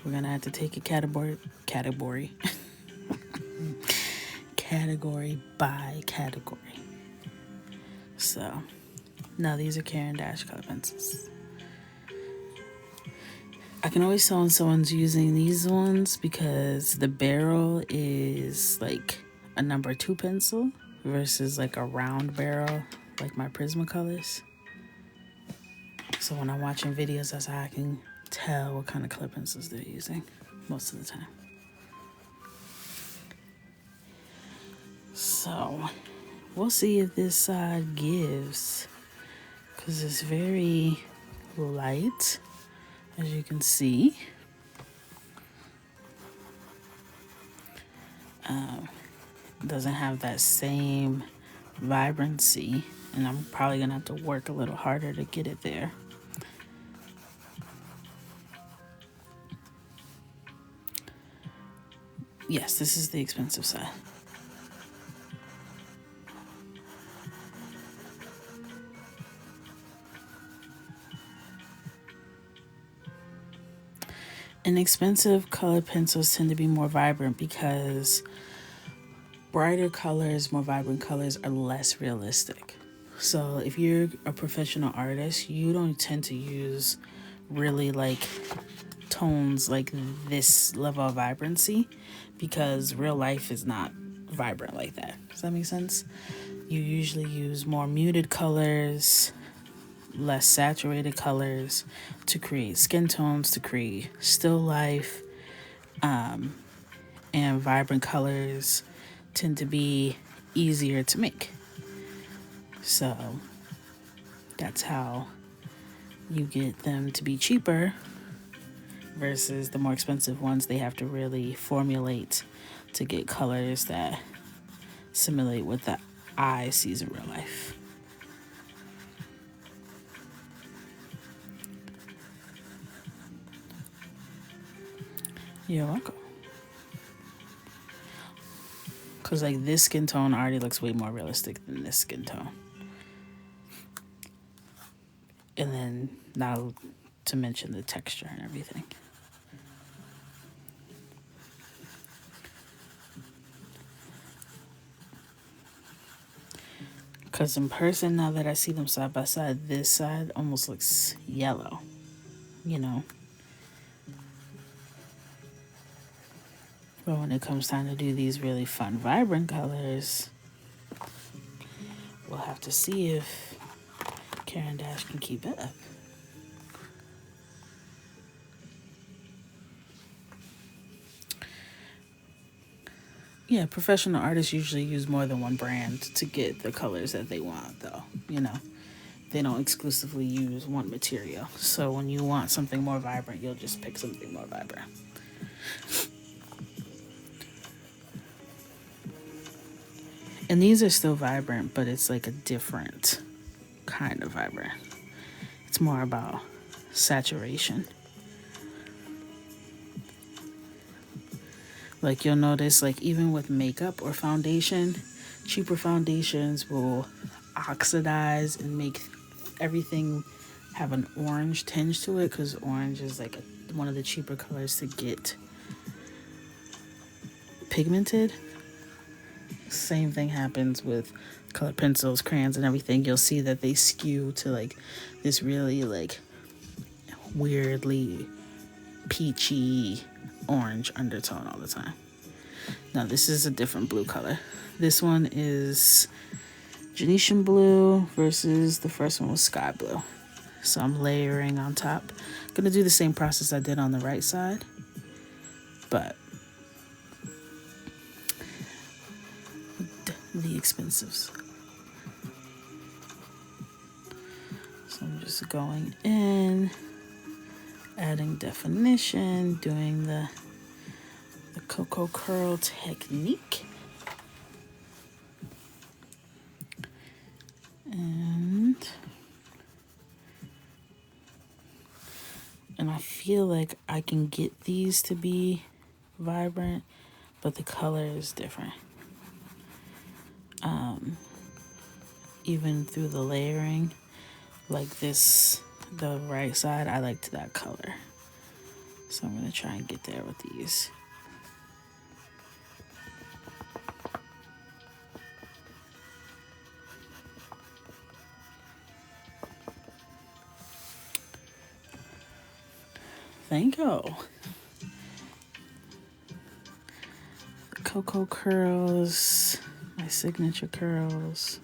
We're gonna have to take a category category by category. So now these are Caran d'Ache color pencils. I can always tell when someone's using these ones because the barrel is like a number 2 pencil versus like a round barrel like my Prismacolors. So when I'm watching videos, that's how I can tell what kind of color pencils they're using most of the time. So we'll see if this side gives, because it's very light, as you can see. Doesn't have that same vibrancy, and I'm probably gonna have to work a little harder to get it there. Yes, this is the expensive side. Inexpensive colored pencils tend to be more vibrant because brighter colors, more vibrant colors are less realistic. So if you're a professional artist, you don't tend to use really like tones like this level of vibrancy, because real life is not vibrant like that. Does that make sense? You usually use more muted colors, less saturated colors to create skin tones, to create still life, and vibrant colors tend to be easier to make. So that's how you get them to be cheaper versus the more expensive ones. They have to really formulate to get colors that simulate what the eye sees in real life. You're welcome. Because like this skin tone already looks way more realistic than this skin tone. And then not to mention the texture and everything. Because in person, now that I see them side by side, this side almost looks yellow, you know? But when it comes time to do these really fun, vibrant colors, we'll have to see if Karen Dash can keep it up. Yeah, professional artists usually use more than one brand to get the colors that they want, though, you know? They don't exclusively use one material. So when you want something more vibrant, you'll just pick something more vibrant. And these are still vibrant, but it's like a different kind of vibrant. It's more about saturation. Like you'll notice, like even with makeup or foundation, cheaper foundations will oxidize and make everything have an orange tinge to it, because orange is like one of the cheaper colors to get pigmented. Same thing happens with colored pencils, crayons, and everything. You'll see that they skew to like this really like weirdly peachy orange undertone all the time. Now this is a different blue color. This one is Venetian blue versus the first one was sky blue. So I'm layering on top. I'm gonna do the same process I did on the right side, but the expensives. So I'm just going in, adding definition, doing the Coco curl technique. And I feel like I can get these to be vibrant, but the color is different. Even through the layering, like this, the right side, I liked that color. So I'm gonna try and get there with these. Thank you. The Coco curls, my signature curls.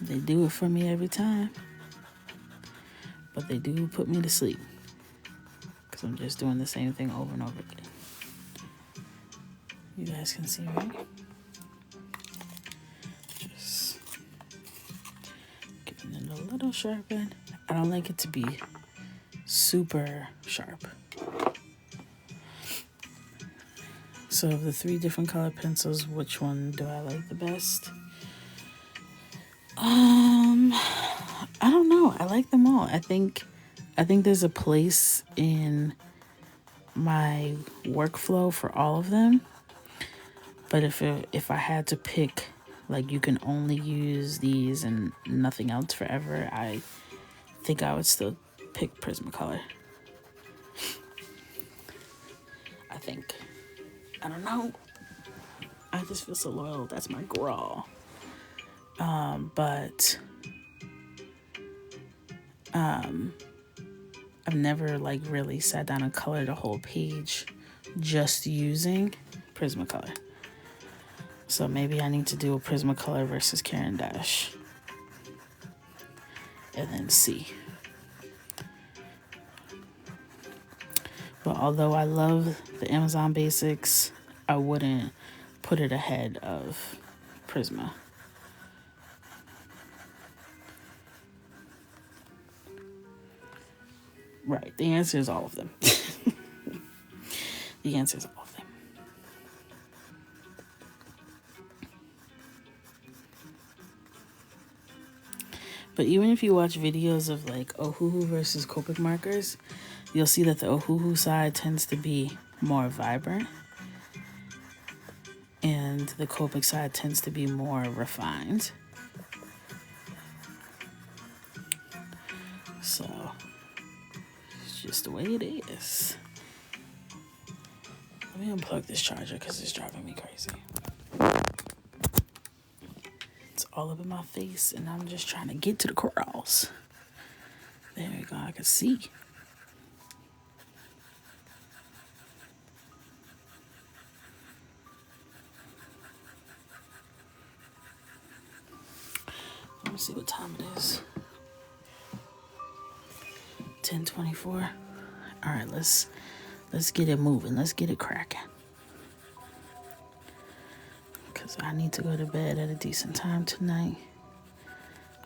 They do it for me every time. But they do put me to sleep, because I'm just doing the same thing over and over again. You guys can see, right? Just getting it a little sharpened. I don't like it to be super sharp. So of the 3 different color pencils, which one do I like the best? I don't know. I like them all. I think there's a place in my workflow for all of them. But if I had to pick, like you can only use these and nothing else forever, I think I would still pick Prismacolor. I think. I don't know. I just feel so loyal. That's my girl. But I've never like really sat down and colored a whole page just using Prismacolor. So maybe I need to do a Prismacolor versus Caran d'Ache and then see. But although I love the Amazon Basics, I wouldn't put it ahead of Prisma. Right, the answer is all of them. The answer is all of them. But even if you watch videos of like Ohuhu versus Copic markers, you'll see that the Ohuhu side tends to be more vibrant and the Copic side tends to be more refined. So it's just the way it is. Let me unplug this charger because it's driving me crazy. It's all up in my face and I'm just trying to get to the corals. There you go, I can see. Let me see what time it is. 10:24. All right, let's get it moving. Let's get it cracking. Because I need to go to bed at a decent time tonight.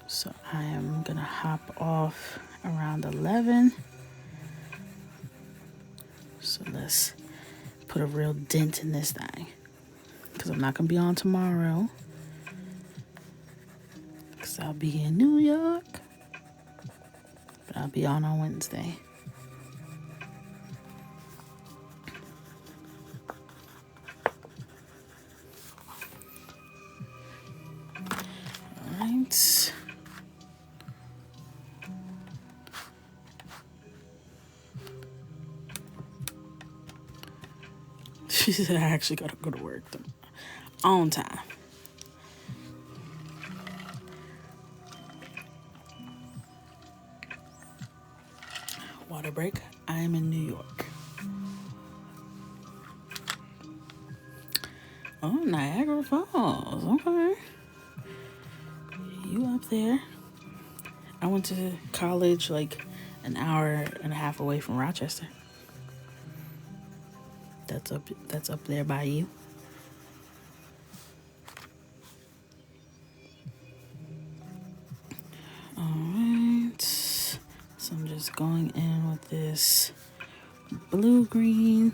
So I am going to hop off around 11. So let's put a real dent in this thing. Because I'm not going to be on tomorrow. Because I'll be in New York. But I'll be on Wednesday. Alright. She said I actually gotta go to work on time. Water break. I am in New York. Oh, Niagara Falls. Okay. You up there. I went to college like an hour and a half away from Rochester. That's up there by you. Alright. So I'm just going in with this blue-green.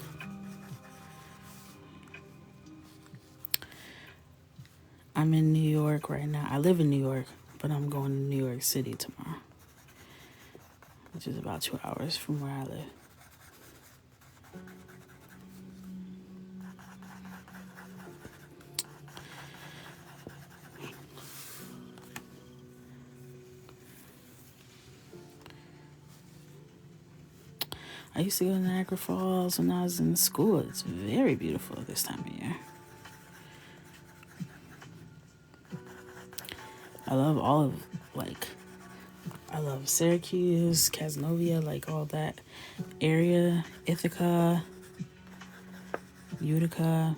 I'm in New York right now. I live in New York, but I'm going to New York City tomorrow, which is about 2 hours from where I live. I used to go to Niagara Falls when I was in school. It's very beautiful this time of year. I love I love Syracuse, Casanova, like all that area, Ithaca, Utica.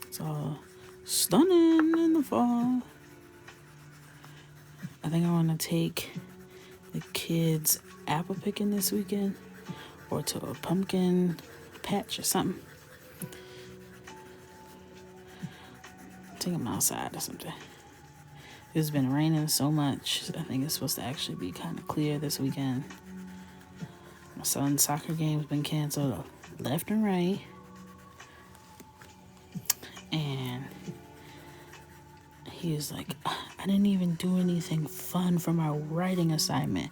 It's all stunning in the fall. I think I want to take the kids apple picking this weekend or to a pumpkin patch or something. Take them outside or something. It's been raining so much. I think it's supposed to actually be kind of clear this weekend. My son's soccer game's been canceled left and right. And he was like, I didn't even do anything fun for my writing assignment.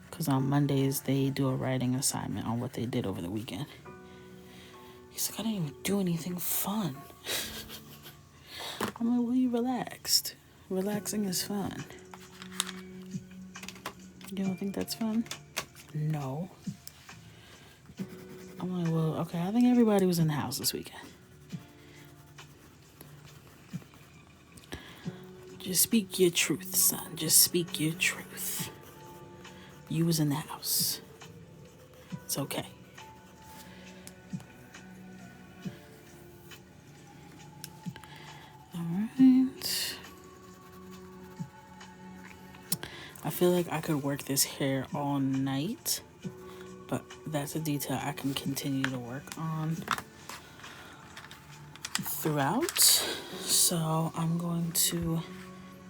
Because on Mondays, they do a writing assignment on what they did over the weekend. He's like, I didn't even do anything fun. I'm like, well, you relaxed. Relaxing is fun. You don't think that's fun? No. I'm like, well, okay, I think everybody was in the house this weekend. Just speak your truth, son. Just speak your truth. You was in the house. It's okay. Alright. I feel like I could work this hair all night, but that's a detail I can continue to work on throughout. So I'm going to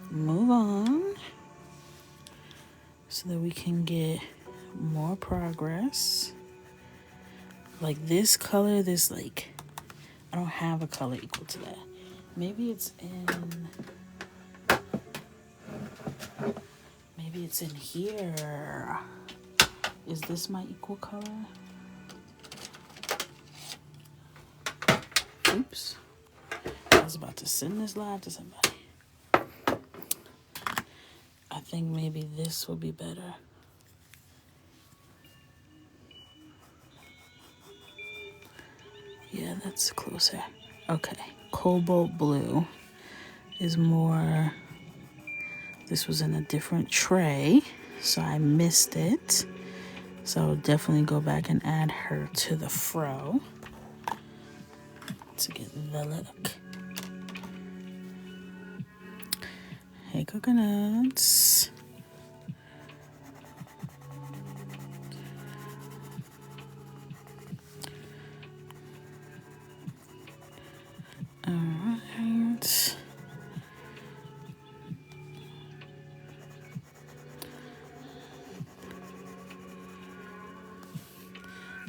move on so that we can get more progress. Like this color, this like, I don't have a color equal to that. Maybe it's in here. Is this my equal color? Oops. I was about to send this live to somebody. I think maybe this will be better. Yeah, that's closer. Okay. Cobalt blue is more... This was in a different tray, so I missed it. So I'll definitely go back and add her to the fro to get the look. Hey, coconuts. Alright.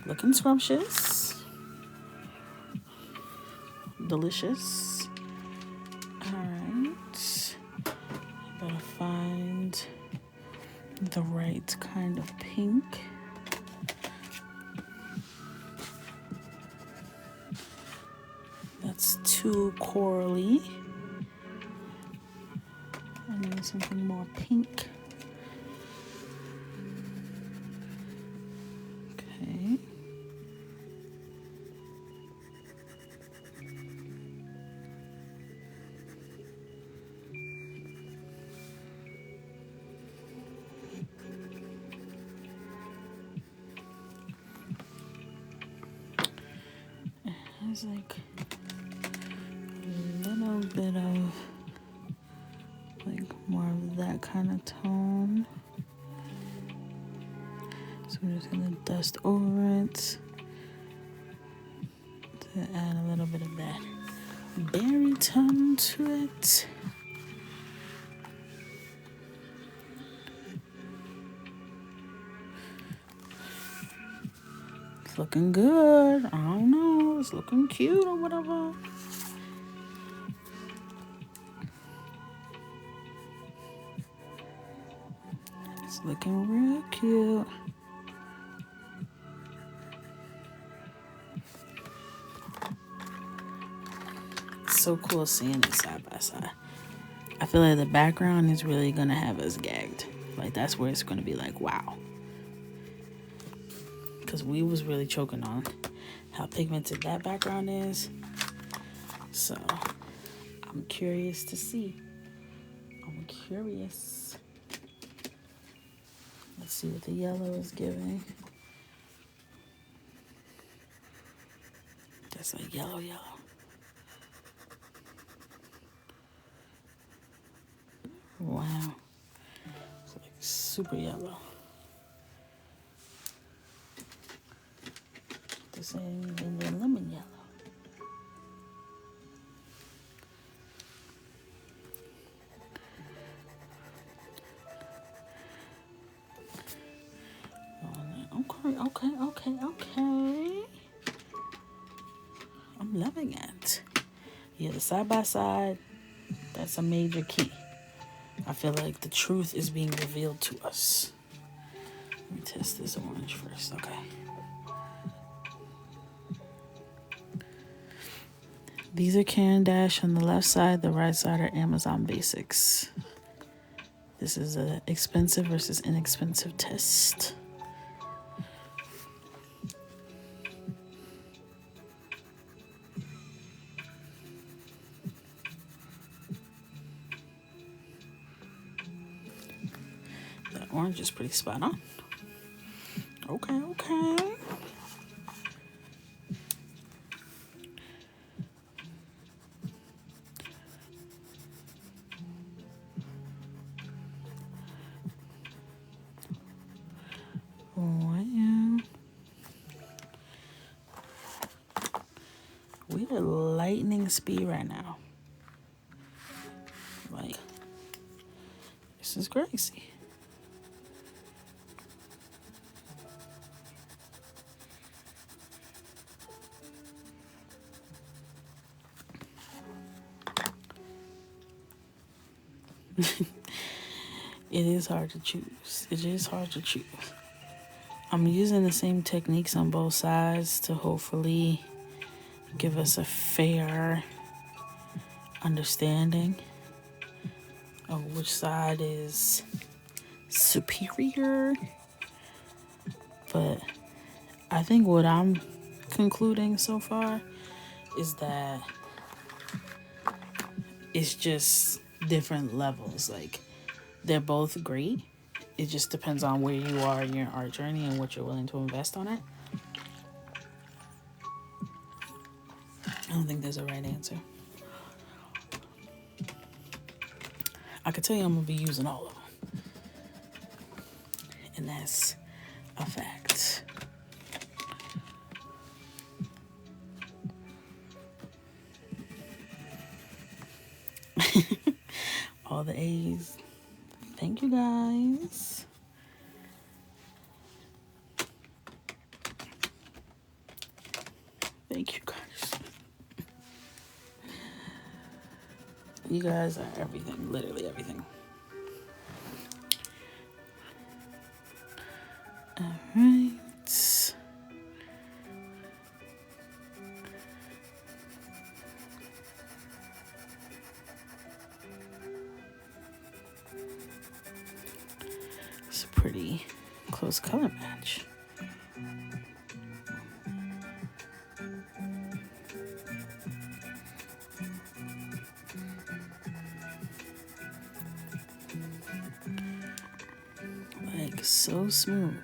Looking scrumptious. Delicious. Alright. Gotta find the right kind of pink. That's too corally. I need something more pink. Okay. It's like a little bit of like more of that kind of tone. So I'm just gonna dust over it to add a little bit of that berry tone to it. It's looking good. I don't know. It's looking cute or whatever. It's looking real cute. It's so cool seeing it side by side. I feel like the background is really gonna have us gagged. Like that's where it's gonna be like, wow. Because we was really choking on how pigmented that background is. So I'm curious to see. I'm curious. Let's see what the yellow is giving. That's like yellow. Wow. It's like super yellow. This ain't even lemon yellow. Okay. I'm loving it. Yeah, the side by side, that's a major key. I feel like the truth is being revealed to us. Let me test this orange first, okay. These are Caran d'Ache on the left side, the right side are Amazon Basics. This is an expensive versus inexpensive test. That orange is pretty spot on. Okay, okay. Wow. We're at lightning speed right now. Like, this is crazy. It is hard to choose. It is hard to choose. I'm using the same techniques on both sides to hopefully give us a fair understanding of which side is superior. But I think what I'm concluding so far is that it's just different levels. Like, they're both great. It just depends on where you are in your art journey and what you're willing to invest on it. I don't think there's a right answer. I could tell you I'm going to be using all of them. And that's a fact. All the A's. Thank you, guys. Thank you, guys. You guys are everything, literally everything. All right. It's a pretty close color match. Like, so smooth.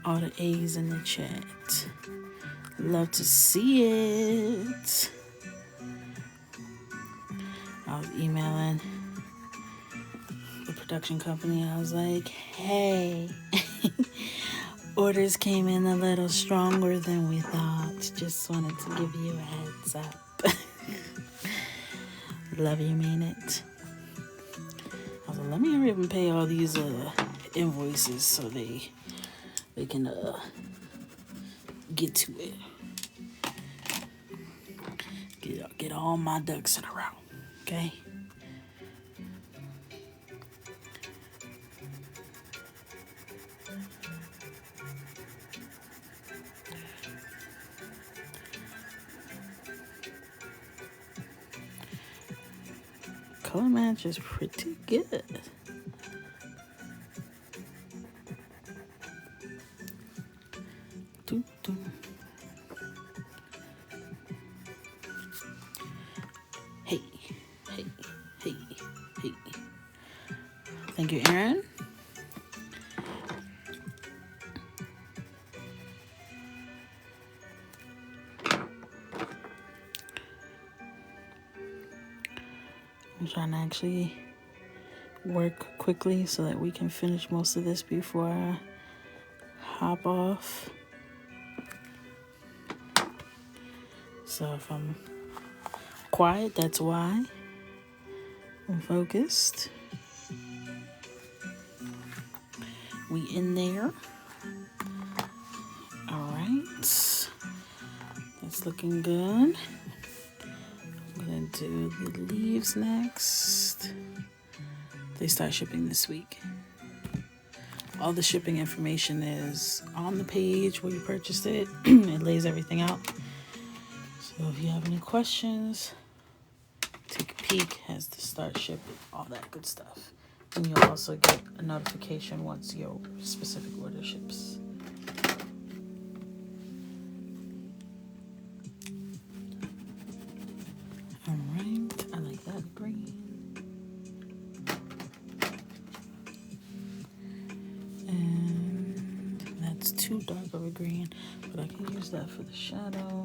All the A's in the chat. Love to see it. I was emailing the production company. I was like, hey, orders came in a little stronger than we thought. Just wanted to give you a heads up. Love you, mean it. I was like, let me hurry up and pay all these invoices so they can get to it. Get all my ducks in a row, okay? Color match is pretty good. Doo, doo. Hey. Thank you, Aaron. I'm trying to actually work quickly so that we can finish most of this before I hop off. So if I'm quiet, that's why. I'm focused. We in there. All right. That's looking good. I'm gonna do the leaves next. They start shipping this week. All the shipping information is on the page where you purchased it. It lays everything out. So if you have any questions, take a peek, has to start shipping, all that good stuff. And you'll also get a notification once your specific order ships. All right, I like that green. But I can use that for the shadow.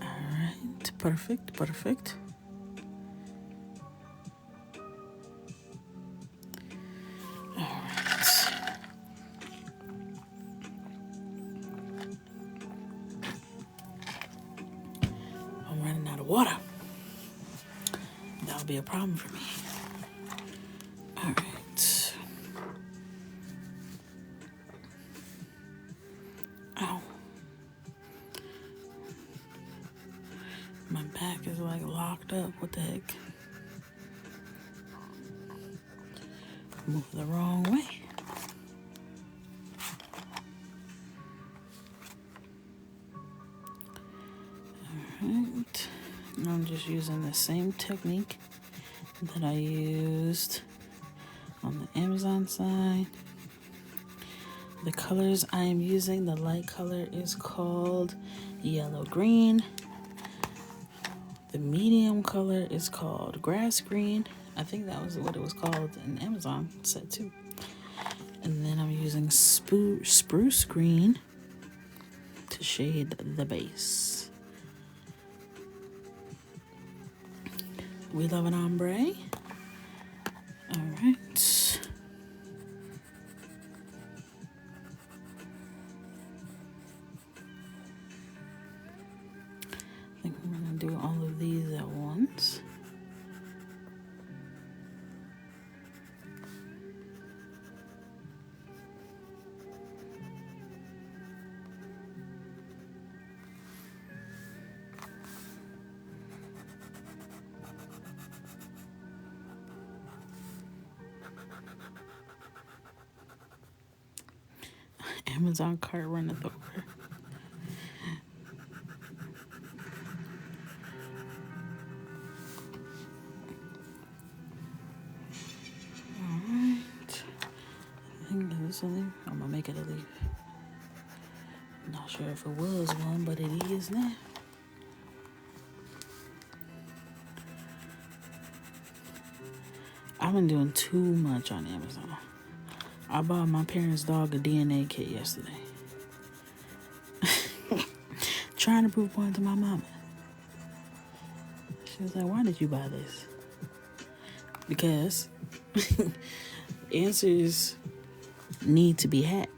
Alright, perfect. I'm running out of water. That'll be a problem for me. Alright. Ow. My back is like locked up. What the heck? Move the wrong way. Alright. I'm just using the same technique that I used on the Amazon side. The colors I am using, the light color is called yellow green. The medium color is called grass green. I think that was what it was called in Amazon set too. And then I'm using spruce green to shade the base. We love an ombre. All right. I think I'm gonna do all of these at once. Amazon cart runneth over. Alright. I think this is a leaf. I'm gonna make it a leaf. Not sure if it was one, but it is now. I've been doing too much on Amazon. I bought my parents' dog a DNA kit yesterday. Trying to prove a point to my mama. She was like, why did you buy this? Because answers need to be had.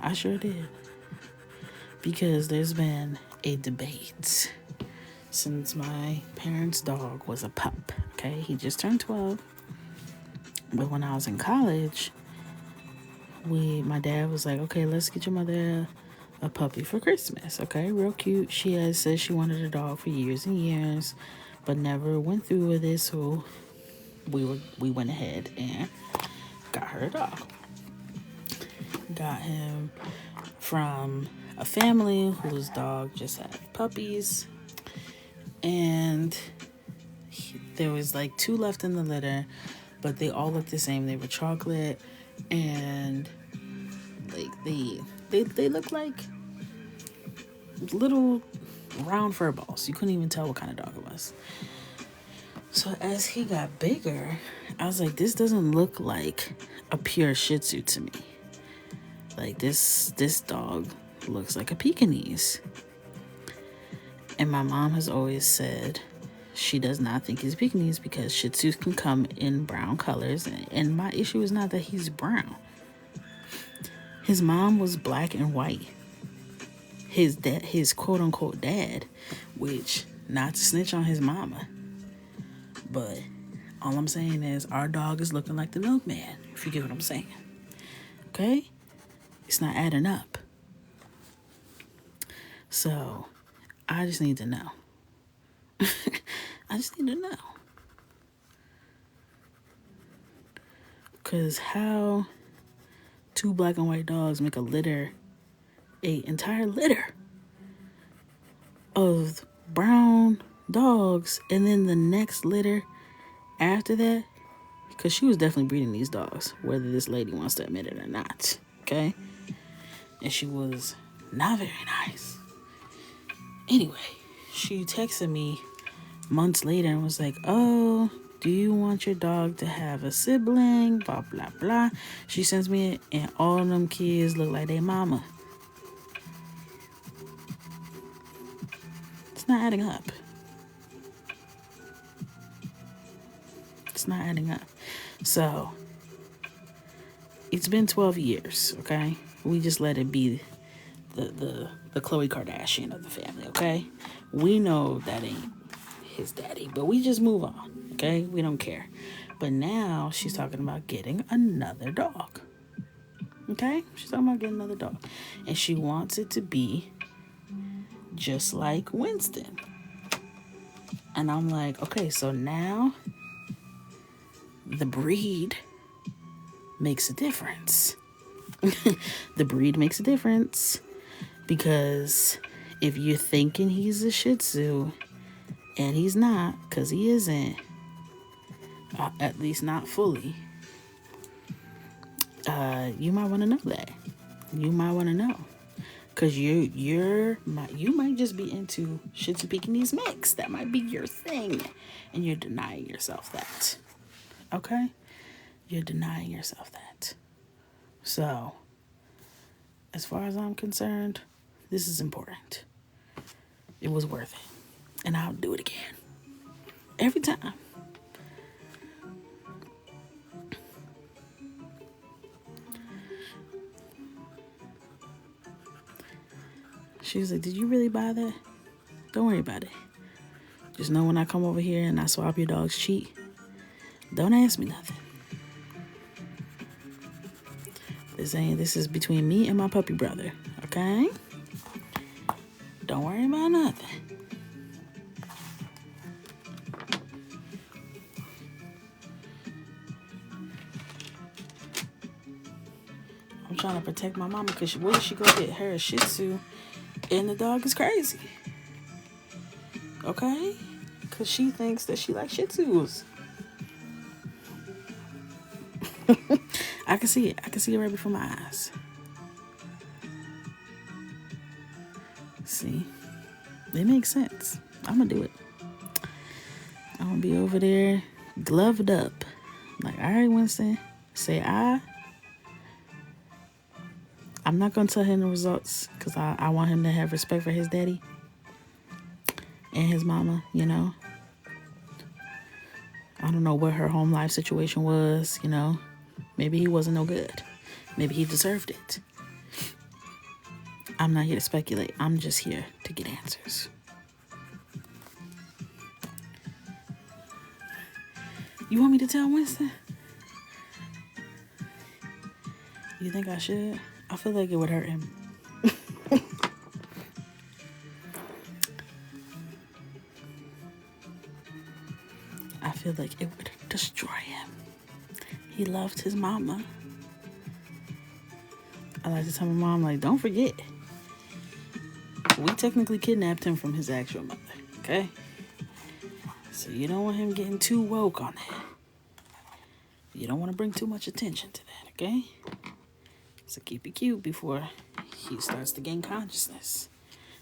I sure did. Because there's been a debate since my parents' dog was a pup. Okay, he just turned 12. But when I was in college, my dad was like, okay, let's get your mother a puppy for Christmas. Okay, real cute. She has said she wanted a dog for years and years, but never went through with it. So we went ahead and got her a dog. Got him from a family whose dog just had puppies, and there was like 2 left in the litter, but they all looked the same. They were chocolate, and like they look like little round fur balls. You couldn't even tell what kind of dog it was. So as he got bigger, I was like, this doesn't look like a pure Shih Tzu to me. Like this dog looks like a Pekingese. And my mom has always said she does not think he's Pekingese because Shih Tzus can come in brown colors. And my issue is not that he's brown. His mom was black and white. His quote unquote dad, which, not to snitch on his mama, but all I'm saying is our dog is looking like the milkman, if you get what I'm saying. Okay? It's not adding up. So I just need to know. I just need to know. Because how 2 black and white dogs make an entire litter of brown dogs, and then the next litter after that, because she was definitely breeding these dogs, whether this lady wants to admit it or not. Okay? And she was not very nice. Anyway, she texted me months later and was like, oh, do you want your dog to have a sibling? Blah, blah, blah. She sends me it, and all of them kids look like their mama. It's not adding up. It's not adding up. So, it's been 12 years, okay? We just let it be the Khloe Kardashian of the family, okay? We know that ain't his daddy, but we just move on, okay? We don't care. But now she's talking about getting another dog, okay? She's talking about getting another dog. And she wants it to be just like Winston. And I'm like, okay, so now the breed makes a difference. The breed makes a difference because if you're thinking he's a Shih Tzu and he's not, because he isn't, at least not fully, you might want to know that. You might want to know. Because you might just be into Shih Tzu Pekingese mix. That might be your thing. And you're denying yourself that. Okay? You're denying yourself that. So, as far as I'm concerned, this is important. It was worth it. And I'll do it again. Every time. She was like, did you really buy that? Don't worry about it. Just know when I come over here and I swap your dog's cheek, don't ask me nothing. This is between me and my puppy brother, okay? Don't worry about nothing. I'm trying to protect my mama because what if she go get her a Shih Tzu and the dog is crazy? Okay? Because she thinks that she likes Shih Tzus. I can see it. I can see it right before my eyes. See? It makes sense. I'm going to do it. I'm going to be over there gloved up. Like, all right, Winston, say I. I'm not going to tell him the results because I want him to have respect for his daddy and his mama, you know. I don't know what her home life situation was, you know. Maybe he wasn't no good. Maybe he deserved it. I'm not here to speculate. I'm just here to get answers. You want me to tell Winston? You think I should? I feel like it would hurt him. I feel like it would destroy him. He loved his mama. I like to tell my mom, like, don't forget, we technically kidnapped him from his actual mother, okay? So you don't want him getting too woke on that. You don't want to bring too much attention to that, okay? So keep it cute before he starts to gain consciousness.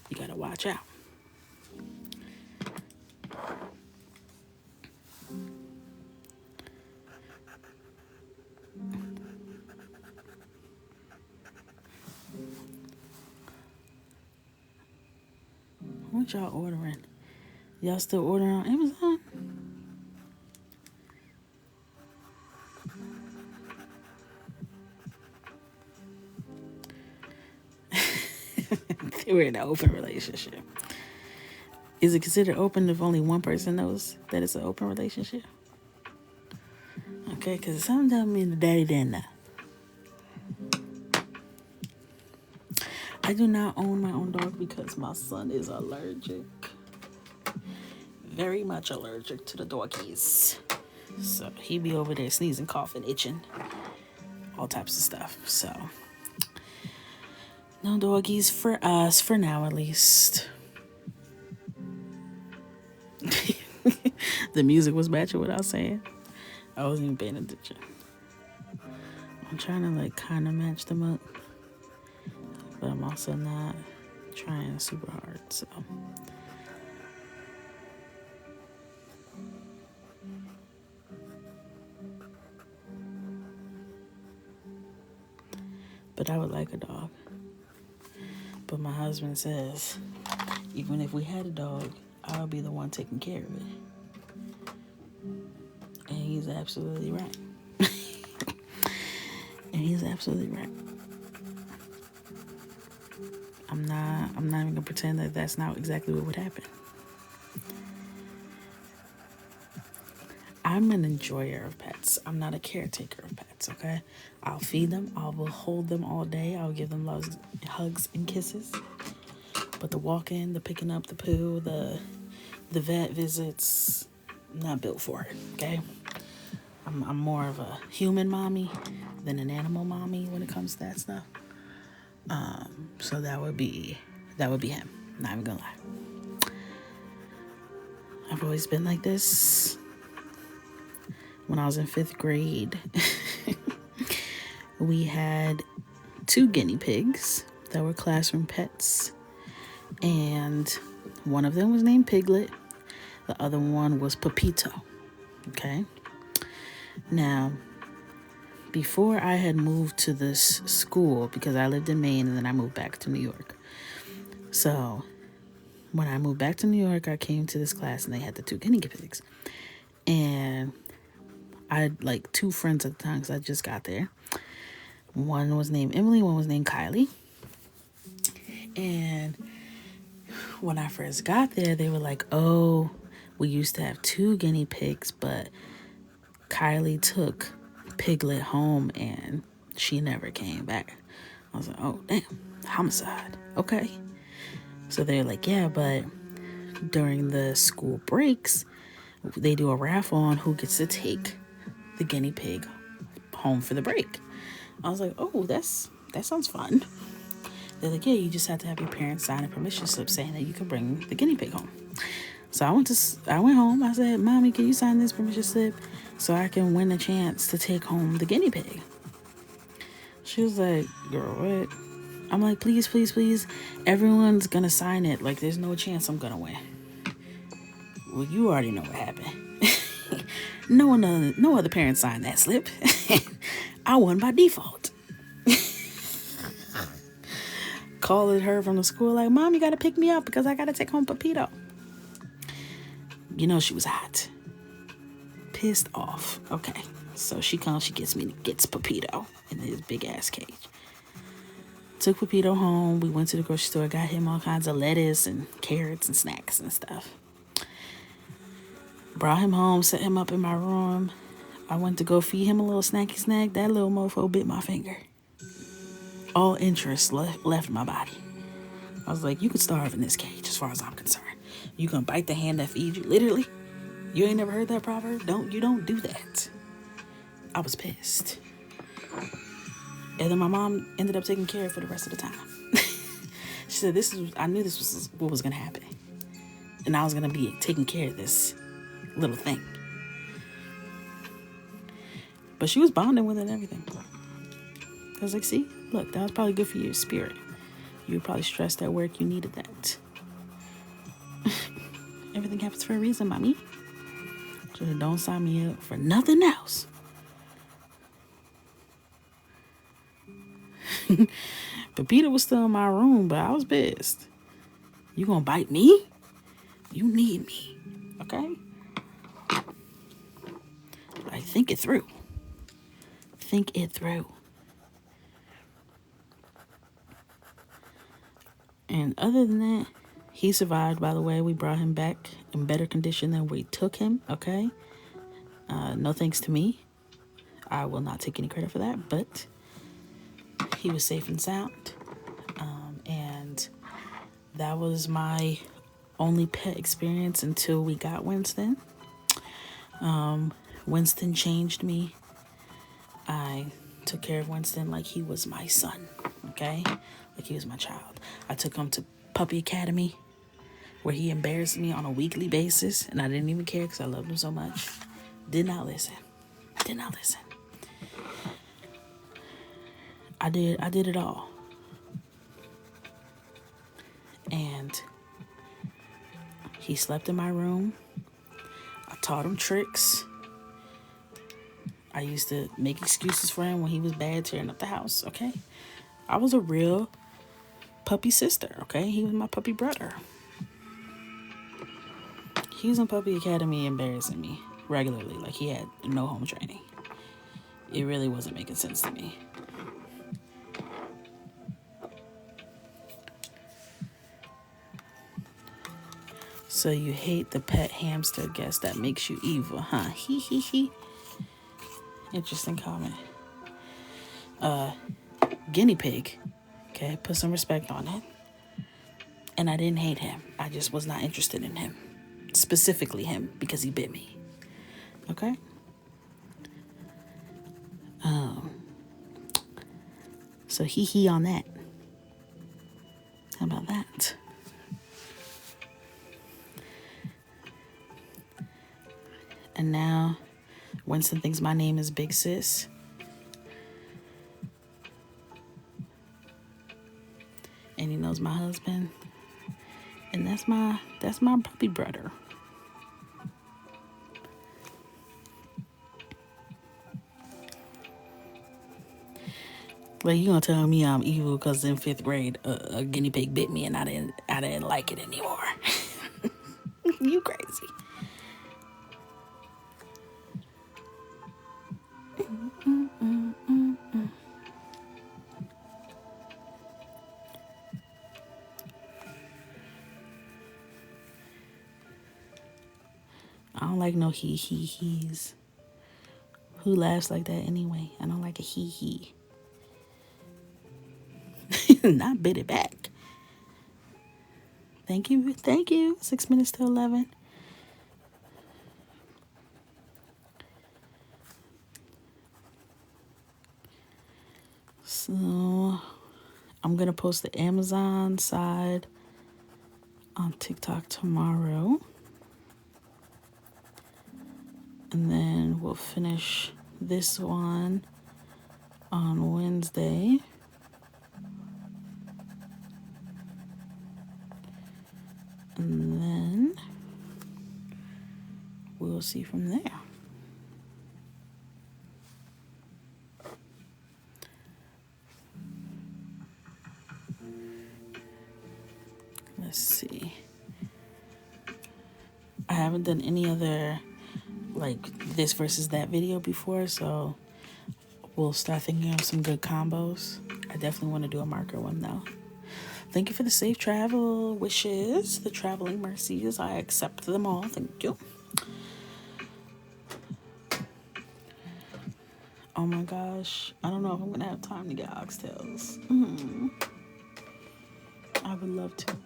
You gotta watch out. What y'all ordering? Y'all still ordering on Amazon? We're in an open relationship. Is it considered open if only one person knows that it's an open relationship? Okay, because something tells me the daddy didn't know. I do not own my own dog because my son is allergic. Very much allergic to the doggies. So he be over there sneezing, coughing, itching. All types of stuff. So no doggies for us, for now at least. The music was matching what I was saying. I wasn't even paying attention. I'm trying to like kind of match them up, but I'm also not trying super hard. So but I would like a dog. But my husband says, even if we had a dog, I'll be the one taking care of it. And he's absolutely right. And he's absolutely right. I'm not even gonna pretend that that's not exactly what would happen. I'm an enjoyer of pets. I'm not a caretaker of pets, okay? I'll feed them. I will hold them all day. I'll give them loves, hugs and kisses. But the walking, the picking up the poo, the vet visits, I'm not built for it, okay? I'm more of a human mommy than an animal mommy when it comes to that stuff. So that would be him. Not even gonna lie. I've always been like this. When I was in 5th grade, we had 2 guinea pigs that were classroom pets. And one of them was named Piglet. The other one was Pepito. Okay? Now, before I had moved to this school, because I lived in Maine and then I moved back to New York. So, when I moved back to New York, I came to this class and they had the 2 guinea pigs. And I had like 2 friends at the time because I just got there. One was named Emily, one was named Kylie. And when I first got there, they were like, oh, we used to have 2 guinea pigs, but Kylie took Piglet home and she never came back. I was like, oh, damn, homicide. Okay. So they're like, yeah, but during the school breaks, they do a raffle on who gets to take the guinea pig home for the break. I was like, oh, that sounds fun. They're like, yeah, you just have to have your parents sign a permission slip saying that you can bring the guinea pig home. So I went home. I said, Mommy, can you sign this permission slip so I can win a chance to take home the guinea pig? She was like, girl, what? I'm like, please, please, please. Everyone's going to sign it. Like, there's no chance I'm going to win. Well, you already know what happened. No other parents signed that slip. I won by default. Calling her from the school like, Mom, you got to pick me up because I got to take home Pepito. You know she was hot. Pissed off. Okay. So she comes, she gets Pepito in his big ass cage. Took Pepito home. We went to the grocery store, got him all kinds of lettuce and carrots and snacks and stuff. Brought him home, set him up in my room. I went to go feed him a little snacky snack. That little mofo bit my finger. All interest left my body. I was like, you could starve in this cage as far as I'm concerned. You gonna bite the hand that feeds you? Literally? You ain't never heard that proverb? You don't do that. I was pissed. And then my mom ended up taking care of it for the rest of the time. She said, I knew this was what was gonna happen. And I was gonna be taking care of this little thing. But she was bonding with it and everything. I was like, see, look, that was probably good for your spirit. You were probably stressed at work. You needed that. Everything happens for a reason, mommy. So don't sign me up for nothing else. Pepita was still in my room, but I was pissed. You gonna bite me? You need me. Okay? Like, think it through. Think it through. And other than that, he survived, by the way. We brought him back in better condition than we took him, okay? No thanks to me. I will not take any credit for that, but he was safe and sound. And that was my only pet experience until we got Winston. Winston changed me. I took care of Winston like he was my son, okay? Like he was my child. I took him to Puppy Academy, where he embarrassed me on a weekly basis, and I didn't even care because I loved him so much. Did not listen. I did it all. And he slept in my room. I taught him tricks. I used to make excuses for him when he was bad tearing up the house, okay? I was a real puppy sister, okay? He was my puppy brother. He was in Puppy Academy embarrassing me regularly. Like, he had no home training. It really wasn't making sense to me. So you hate the pet hamster guest that makes you evil, huh? Hee hee hee. Interesting comment. Guinea pig. Okay, put some respect on it. And I didn't hate him. I just was not interested in him. Specifically him, because he bit me. Okay? So hee hee on that. How about that? And now Winston thinks my name is Big Sis. And he knows my husband. And that's my puppy brother. Like, you gonna tell me I'm evil because in 5th grade a guinea pig bit me and I didn't like it anymore. You crazy. I don't like no he's. Who laughs like that anyway? I don't like a he. Not bit it back. Thank you. 6 minutes to 11. So I'm gonna post the Amazon side on TikTok tomorrow. And then we'll finish this one on Wednesday. And then we'll see from there. Let's see. I haven't done any other like this versus that video before, so we'll start thinking of some good combos. I definitely want to do a marker one though. Thank you for the safe travel wishes, the traveling mercies. I accept them all. Thank you. Oh my gosh. I don't know if I'm going to have time to get oxtails. I would love to.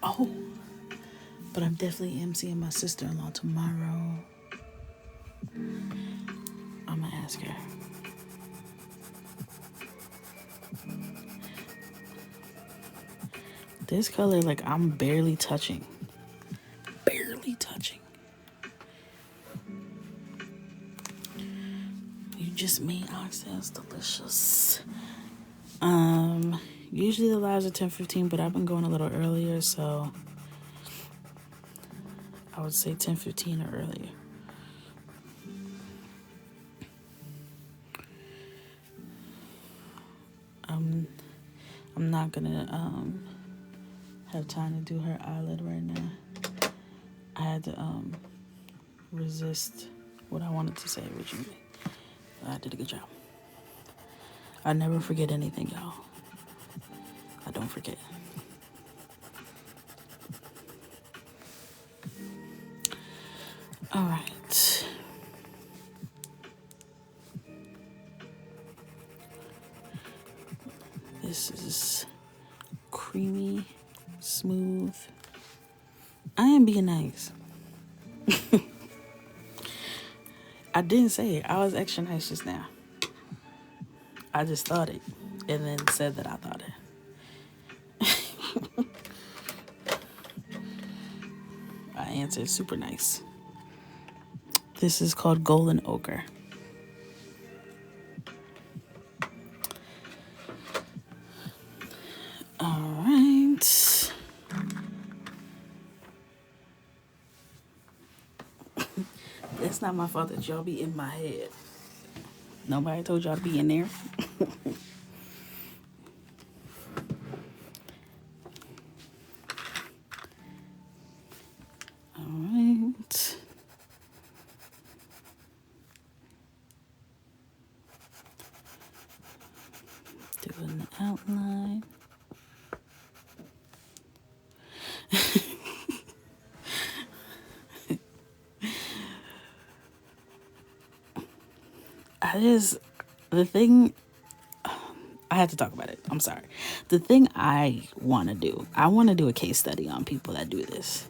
Oh, but I'm definitely emceeing my sister-in-law tomorrow. I'm going to ask her. This color, like, I'm barely touching. Barely touching. You just made oxtails delicious. Usually the lives are 10:15, but I've been going a little earlier, so I would say 10:15 or earlier. I'm not gonna have time to do her eyelid right now. I had to resist what I wanted to say originally. I did a good job. I never forget anything, y'all. I don't forget. All right. This is creamy, smooth. I am being nice. I didn't say it. I was extra nice just now. I just thought it and then said that I thought it. I answered super nice. This is called Golden Ochre. All right. It's not my fault that y'all be in my head. Nobody told y'all to be in there. All right. Doing the outline. The thing, I had to talk about it. I'm sorry. The thing I want to do a case study on people that do this.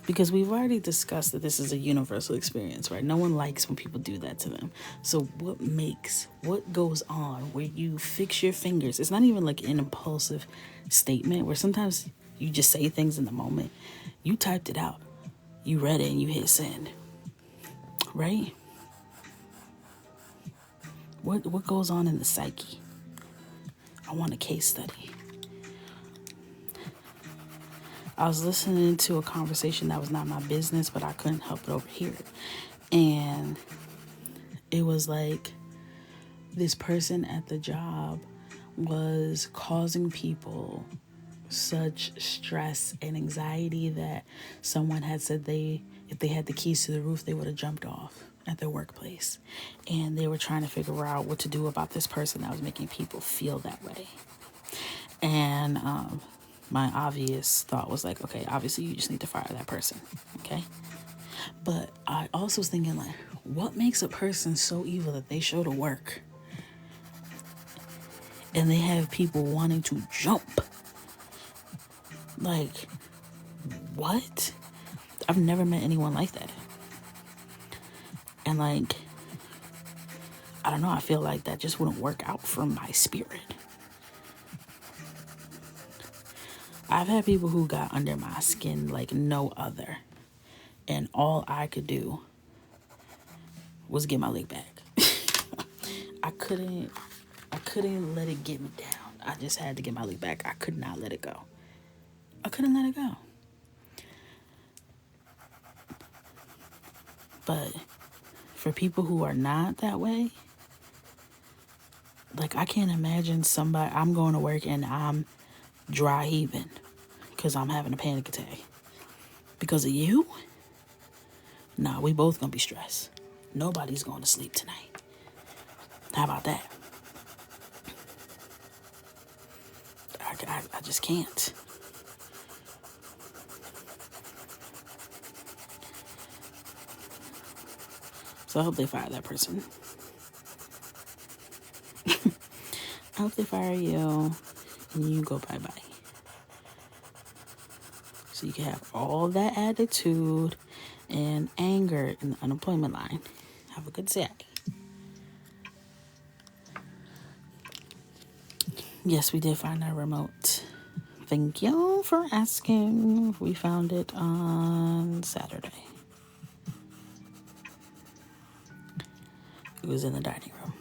Because we've already discussed that this is a universal experience, right? No one likes when people do that to them. So what goes on where you fix your fingers? It's not even like an impulsive statement where sometimes you just say things in the moment. You typed it out. You read it and you hit send. Right? What goes on in the psyche? I want a case study. I was listening to a conversation that was not my business, but I couldn't help but overhear it. And it was like this person at the job was causing people such stress and anxiety that someone had said if they had the keys to the roof, they would have jumped off at their workplace. And they were trying to figure out what to do about this person that was making people feel that way. And my obvious thought was like, okay, obviously you just need to fire that person, okay? But I also was thinking, like, what makes a person so evil that they show to work and they have people wanting to jump? Like, what? I've never met anyone like that. And like, I don't know, I feel like that just wouldn't work out for my spirit. I've had people who got under my skin like no other. And all I could do was get my leg back. I couldn't let it get me down. I just had to get my leg back. I could not let it go. I couldn't let it go. But for people who are not that way, like, I can't imagine I'm going to work and I'm dry heaving because I'm having a panic attack. Because of you? Nah, we both gonna be stressed. Nobody's going to sleep tonight. How about that? I just can't. So I hope they fire that person. I hope they fire you and you go bye-bye. So you can have all that attitude and anger in the unemployment line. Have a good day. Yes, we did find our remote. Thank you for asking. We found it on Saturday. It was in the dining room.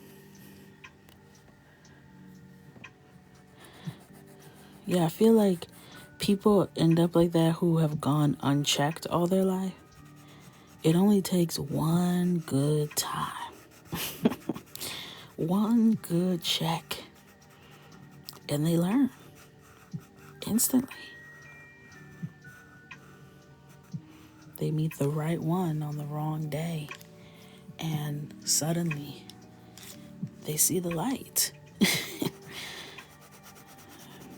Yeah, I feel like people end up like that who have gone unchecked all their life. It only takes one good time. One good check. And they learn instantly. They meet the right one on the wrong day. And suddenly, they see the light.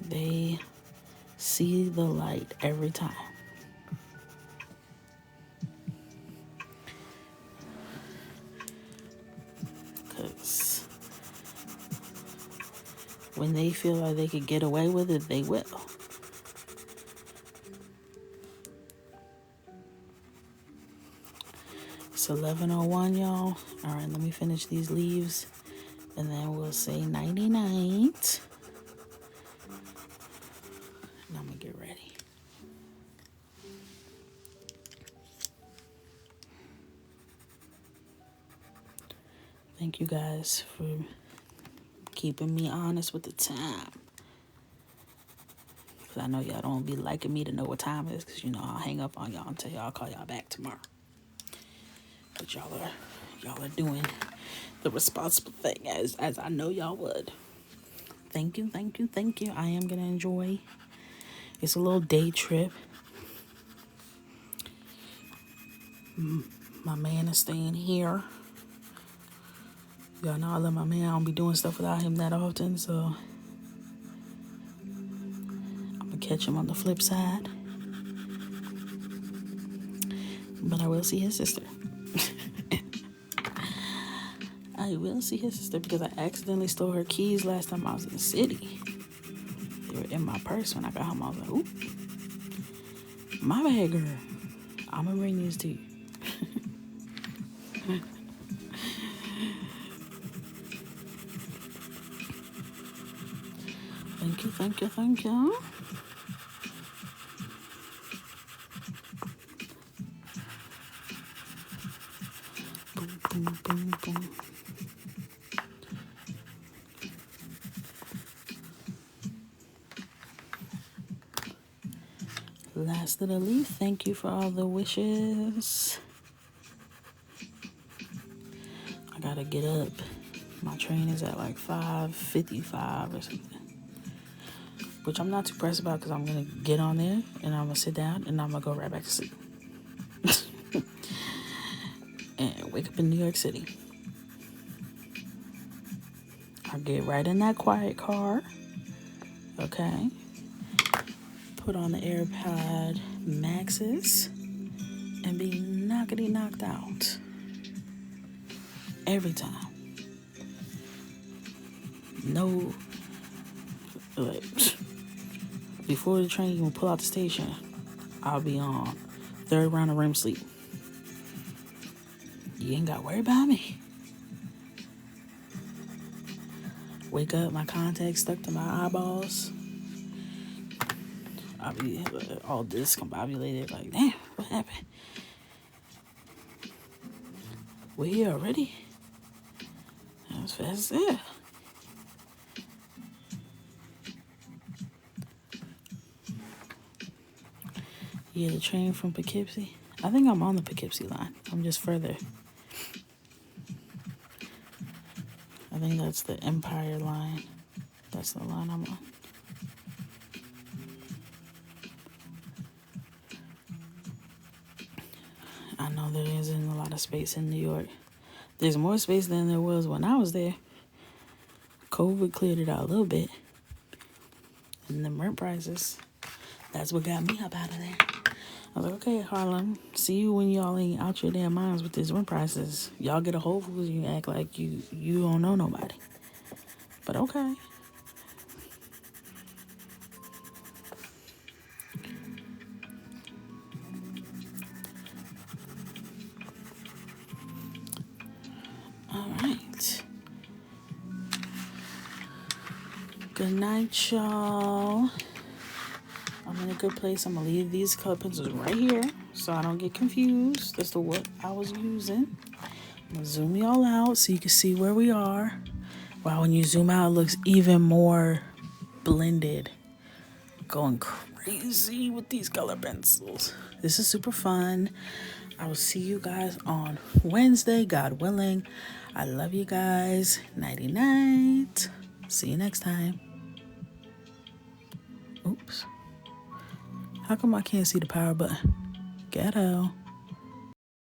They see the light every time. Because when they feel like they could get away with it, they will. It's 11:01, y'all. All right, let me finish these leaves, and then we'll say nighty-night. And I'm going to get ready. Thank you guys for keeping me honest with the time. Because I know y'all don't be liking me to know what time it is, because, I'll hang up on y'all and tell y'all I'll call y'all back tomorrow. But y'all are doing the responsible thing, as I know y'all would. Thank you, thank you, thank you. I am gonna enjoy. It's a little day trip. My man is staying here. Y'all know I love my man. I don't be doing stuff without him that often, so I'm gonna catch him on the flip side. But I will see his sister. I will see his sister because I accidentally stole her keys last time I was in the city. They were in my purse when I got home. I was like, oop, my bad, girl. I'm gonna bring these to you. Thank you, thank you, thank you. Boom, boom, boom, boom. Last of the leaf, thank you for all the wishes. I gotta get up. My train is at like 5:55 or something. Which I'm not too pressed about because I'm gonna get on there and I'm gonna sit down and I'm gonna go right back to sleep. And wake up in New York City. I'll get right in that quiet car. Okay. Put on the AirPod Maxes and be knockety knocked out. Every time. No, like, before the train even pull out the station, I'll be on third round of REM sleep. You ain't got to worry about me. Wake up, my contacts stuck to my eyeballs. I'll be all discombobulated, like, damn, what happened? We're here already? That was fast as hell. Yeah, the train from Poughkeepsie. I think I'm on the Poughkeepsie line. I'm just further. I think that's the Empire line. That's the line I'm on. I know there isn't a lot of space in New York. There's more space than there was when I was there. COVID cleared it out a little bit. And the rent prices, that's what got me up out of there. I was like, okay, Harlem, see you when y'all ain't out your damn minds with these rent prices. Y'all get a Whole Foods, you act like you don't know nobody. But okay. All right. Good night, y'all. I'm in a good place. I'm going to leave these color pencils right here so I don't get confused as to what I was using. I'm going to zoom y'all out so you can see where we are. Wow, when you zoom out, it looks even more blended. Going crazy with these color pencils. This is super fun. I will see you guys on Wednesday, God willing. I love you guys. Nighty night. See you next time. Oops. How come I can't see the power button? Ghetto.